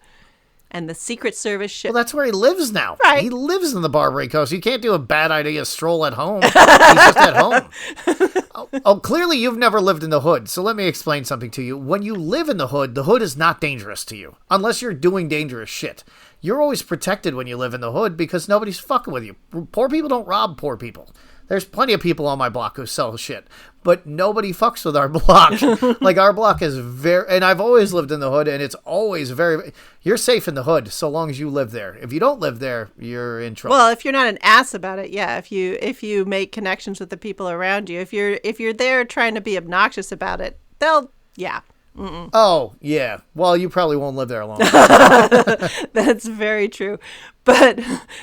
and the Secret Service ship. Well, that's where he lives now. Right. He lives in the Barbary Coast. You can't do a bad idea stroll at home. He's just at home. Clearly you've never lived in the hood, so let me explain something to you. When you live in the hood is not dangerous to you, unless you're doing dangerous shit. You're always protected when you live in the hood, because nobody's fucking with you. Poor people don't rob poor people. There's plenty of people on my block who sell shit, but nobody fucks with our block. Like, our block is and I've always lived in the hood, and it's always you're safe in the hood so long as you live there. If you don't live there, you're in trouble. Well, if you're not an ass about it, yeah. If you make connections with the people around you, if you're there trying to be obnoxious about it, yeah. Mm-mm. Oh, yeah. Well, you probably won't live there long. That's very true. But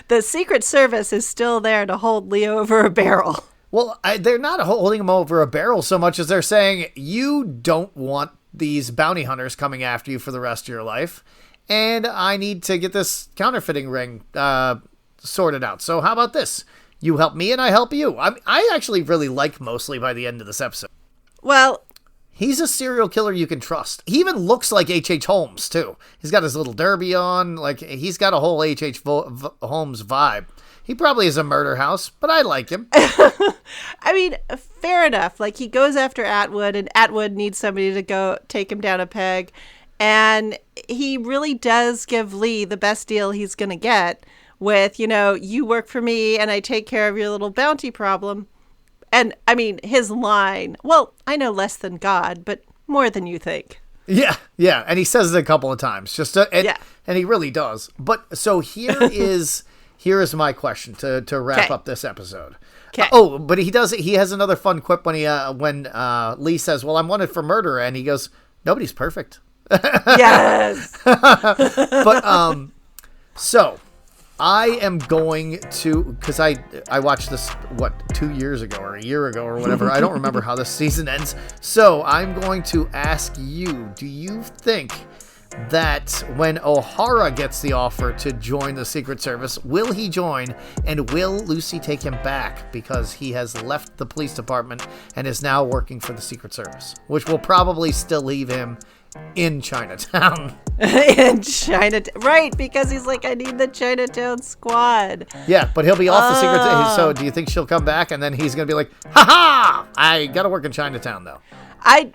the Secret Service is still there to hold Leo over a barrel. Well, they're not holding him over a barrel so much as they're saying, you don't want these bounty hunters coming after you for the rest of your life, and I need to get this counterfeiting ring sorted out. So how about this? You help me and I help you. I actually really like Mosley by the end of this episode. Well, he's a serial killer you can trust. He even looks like H.H. Holmes, too. He's got his little derby on. Like, he's got a whole H.H. Holmes vibe. He probably is a murder house, but I like him. I mean, fair enough. Like, he goes after Atwood, and Atwood needs somebody to go take him down a peg. And he really does give Lee the best deal he's going to get with, you work for me and I take care of your little bounty problem. And, I mean, his line, well, I know less than God, but more than you think. Yeah. And he says it a couple of times. And he really does. But so here is my question to wrap up this episode. Okay. But he has another fun quip when Lee says, well, I'm wanted for murder. And he goes, nobody's perfect. Yes. But, so I am going to, because I watched this, 2 years ago or a year ago or whatever. I don't remember how this season ends. So I'm going to ask you, do you think that when O'Hara gets the offer to join the Secret Service, will he join, and will Lucy take him back because he has left the police department and is now working for the Secret Service, which will probably still leave him in Chinatown. In Chinatown, right? Because he's like, I need the Chinatown squad. Yeah, but he'll be off the Secret Service. So do you think she'll come back and then he's gonna be like, ha ha, I gotta work in Chinatown though? I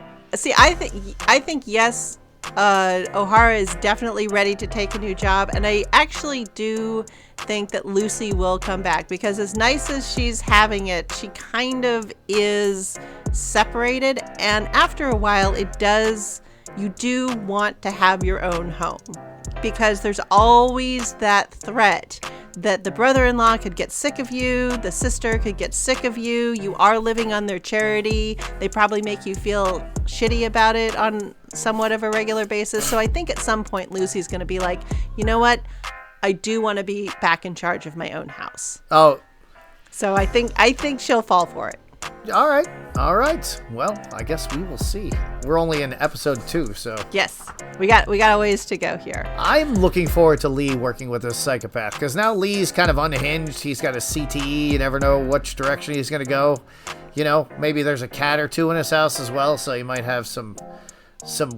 think yes. O'Hara is definitely ready to take a new job, and I actually do think that Lucy will come back, because as nice as she's having it, she kind of is separated, and after a while you do want to have your own home, because there's always that threat that the brother-in-law could get sick of you, the sister could get sick of you, you are living on their charity, they probably make you feel shitty about it on somewhat of a regular basis. So I think at some point Lucy's going to be like, you know what, I do want to be back in charge of my own house. Oh. So I think she'll fall for it. All right. Well, I guess we will see. We're only in episode 2, so. Yes, we got a ways to go here. I'm looking forward to Lee working with this psychopath, because now Lee's kind of unhinged. He's got a CTE. You never know which direction he's going to go. Maybe there's a cat or two in his house as well, so he might have some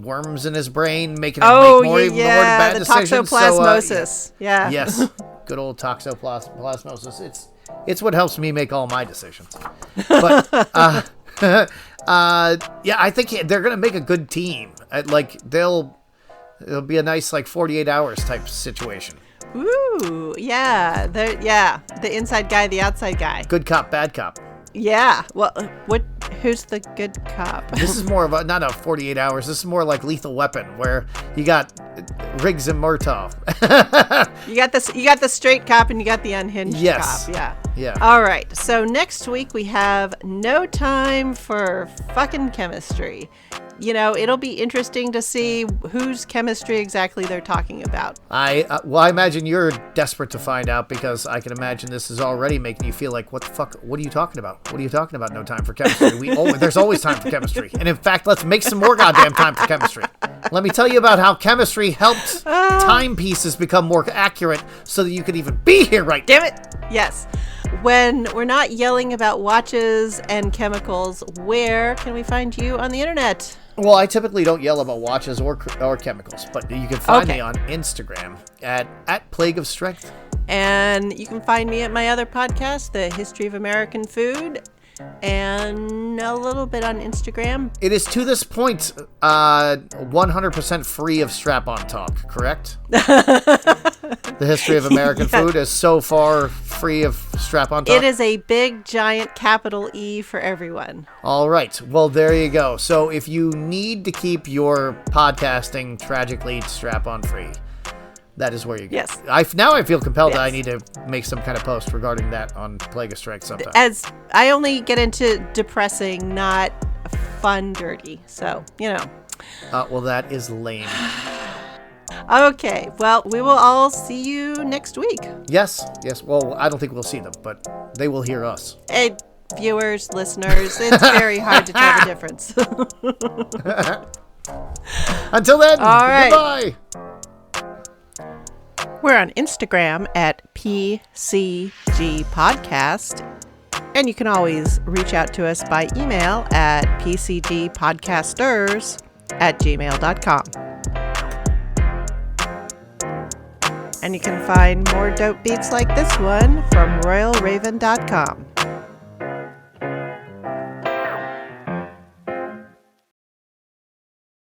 worms in his brain, making him make more bad decisions. Toxoplasmosis. So, yeah. Yes, good old toxoplasmosis. It's what helps me make all my decisions. But I think they're gonna make a good team. It'll be a nice 48 hours type situation. Ooh, yeah. The inside guy, the outside guy. Good cop, bad cop. Yeah. Well, who's the good cop? This is more of not a 48 hours. This is more like Lethal Weapon, where you got Riggs and Murtaugh. You got the straight cop and you got the unhinged cop. Yeah. All right. So next week we have No Time for Fucking Chemistry. It'll be interesting to see whose chemistry exactly they're talking about. I imagine you're desperate to find out, because I can imagine this is already making you feel like, what the fuck? What are you talking about? What are you talking about? No time for chemistry. There's always time for chemistry. And in fact, let's make some more goddamn time for chemistry. Let me tell you about how chemistry helped timepieces become more accurate so that you could even be here right now. Damn it. Yes. When we're not yelling about watches and chemicals, where can we find you on the internet? Well, I typically don't yell about watches or chemicals, but you can find me on Instagram at Plague of Strength. And you can find me at my other podcast, The History of American Food, and a little bit on Instagram. It is, to this point, 100% free of strap-on talk, correct? The History of American Food is so far free of strap-on talk? It is a big, giant capital E for everyone. All right. Well, there you go. So if you need to keep your podcasting tragically strap-on free, that is where you go. Yes. Now I feel compelled that I Yes. need to make some kind of post regarding that on Plague of Strike sometime. As I only get into depressing, not fun, dirty. So, Well, that is lame. Okay. Well, we will all see you next week. Yes. Well, I don't think we'll see them, but they will hear us. Hey, viewers, listeners, it's very hard to tell the difference. Until then, All right. goodbye. We're on Instagram at PCG Podcast. And you can always reach out to us by email at pcgpodcasters@gmail.com. And you can find more dope beats like this one from royalraven.com.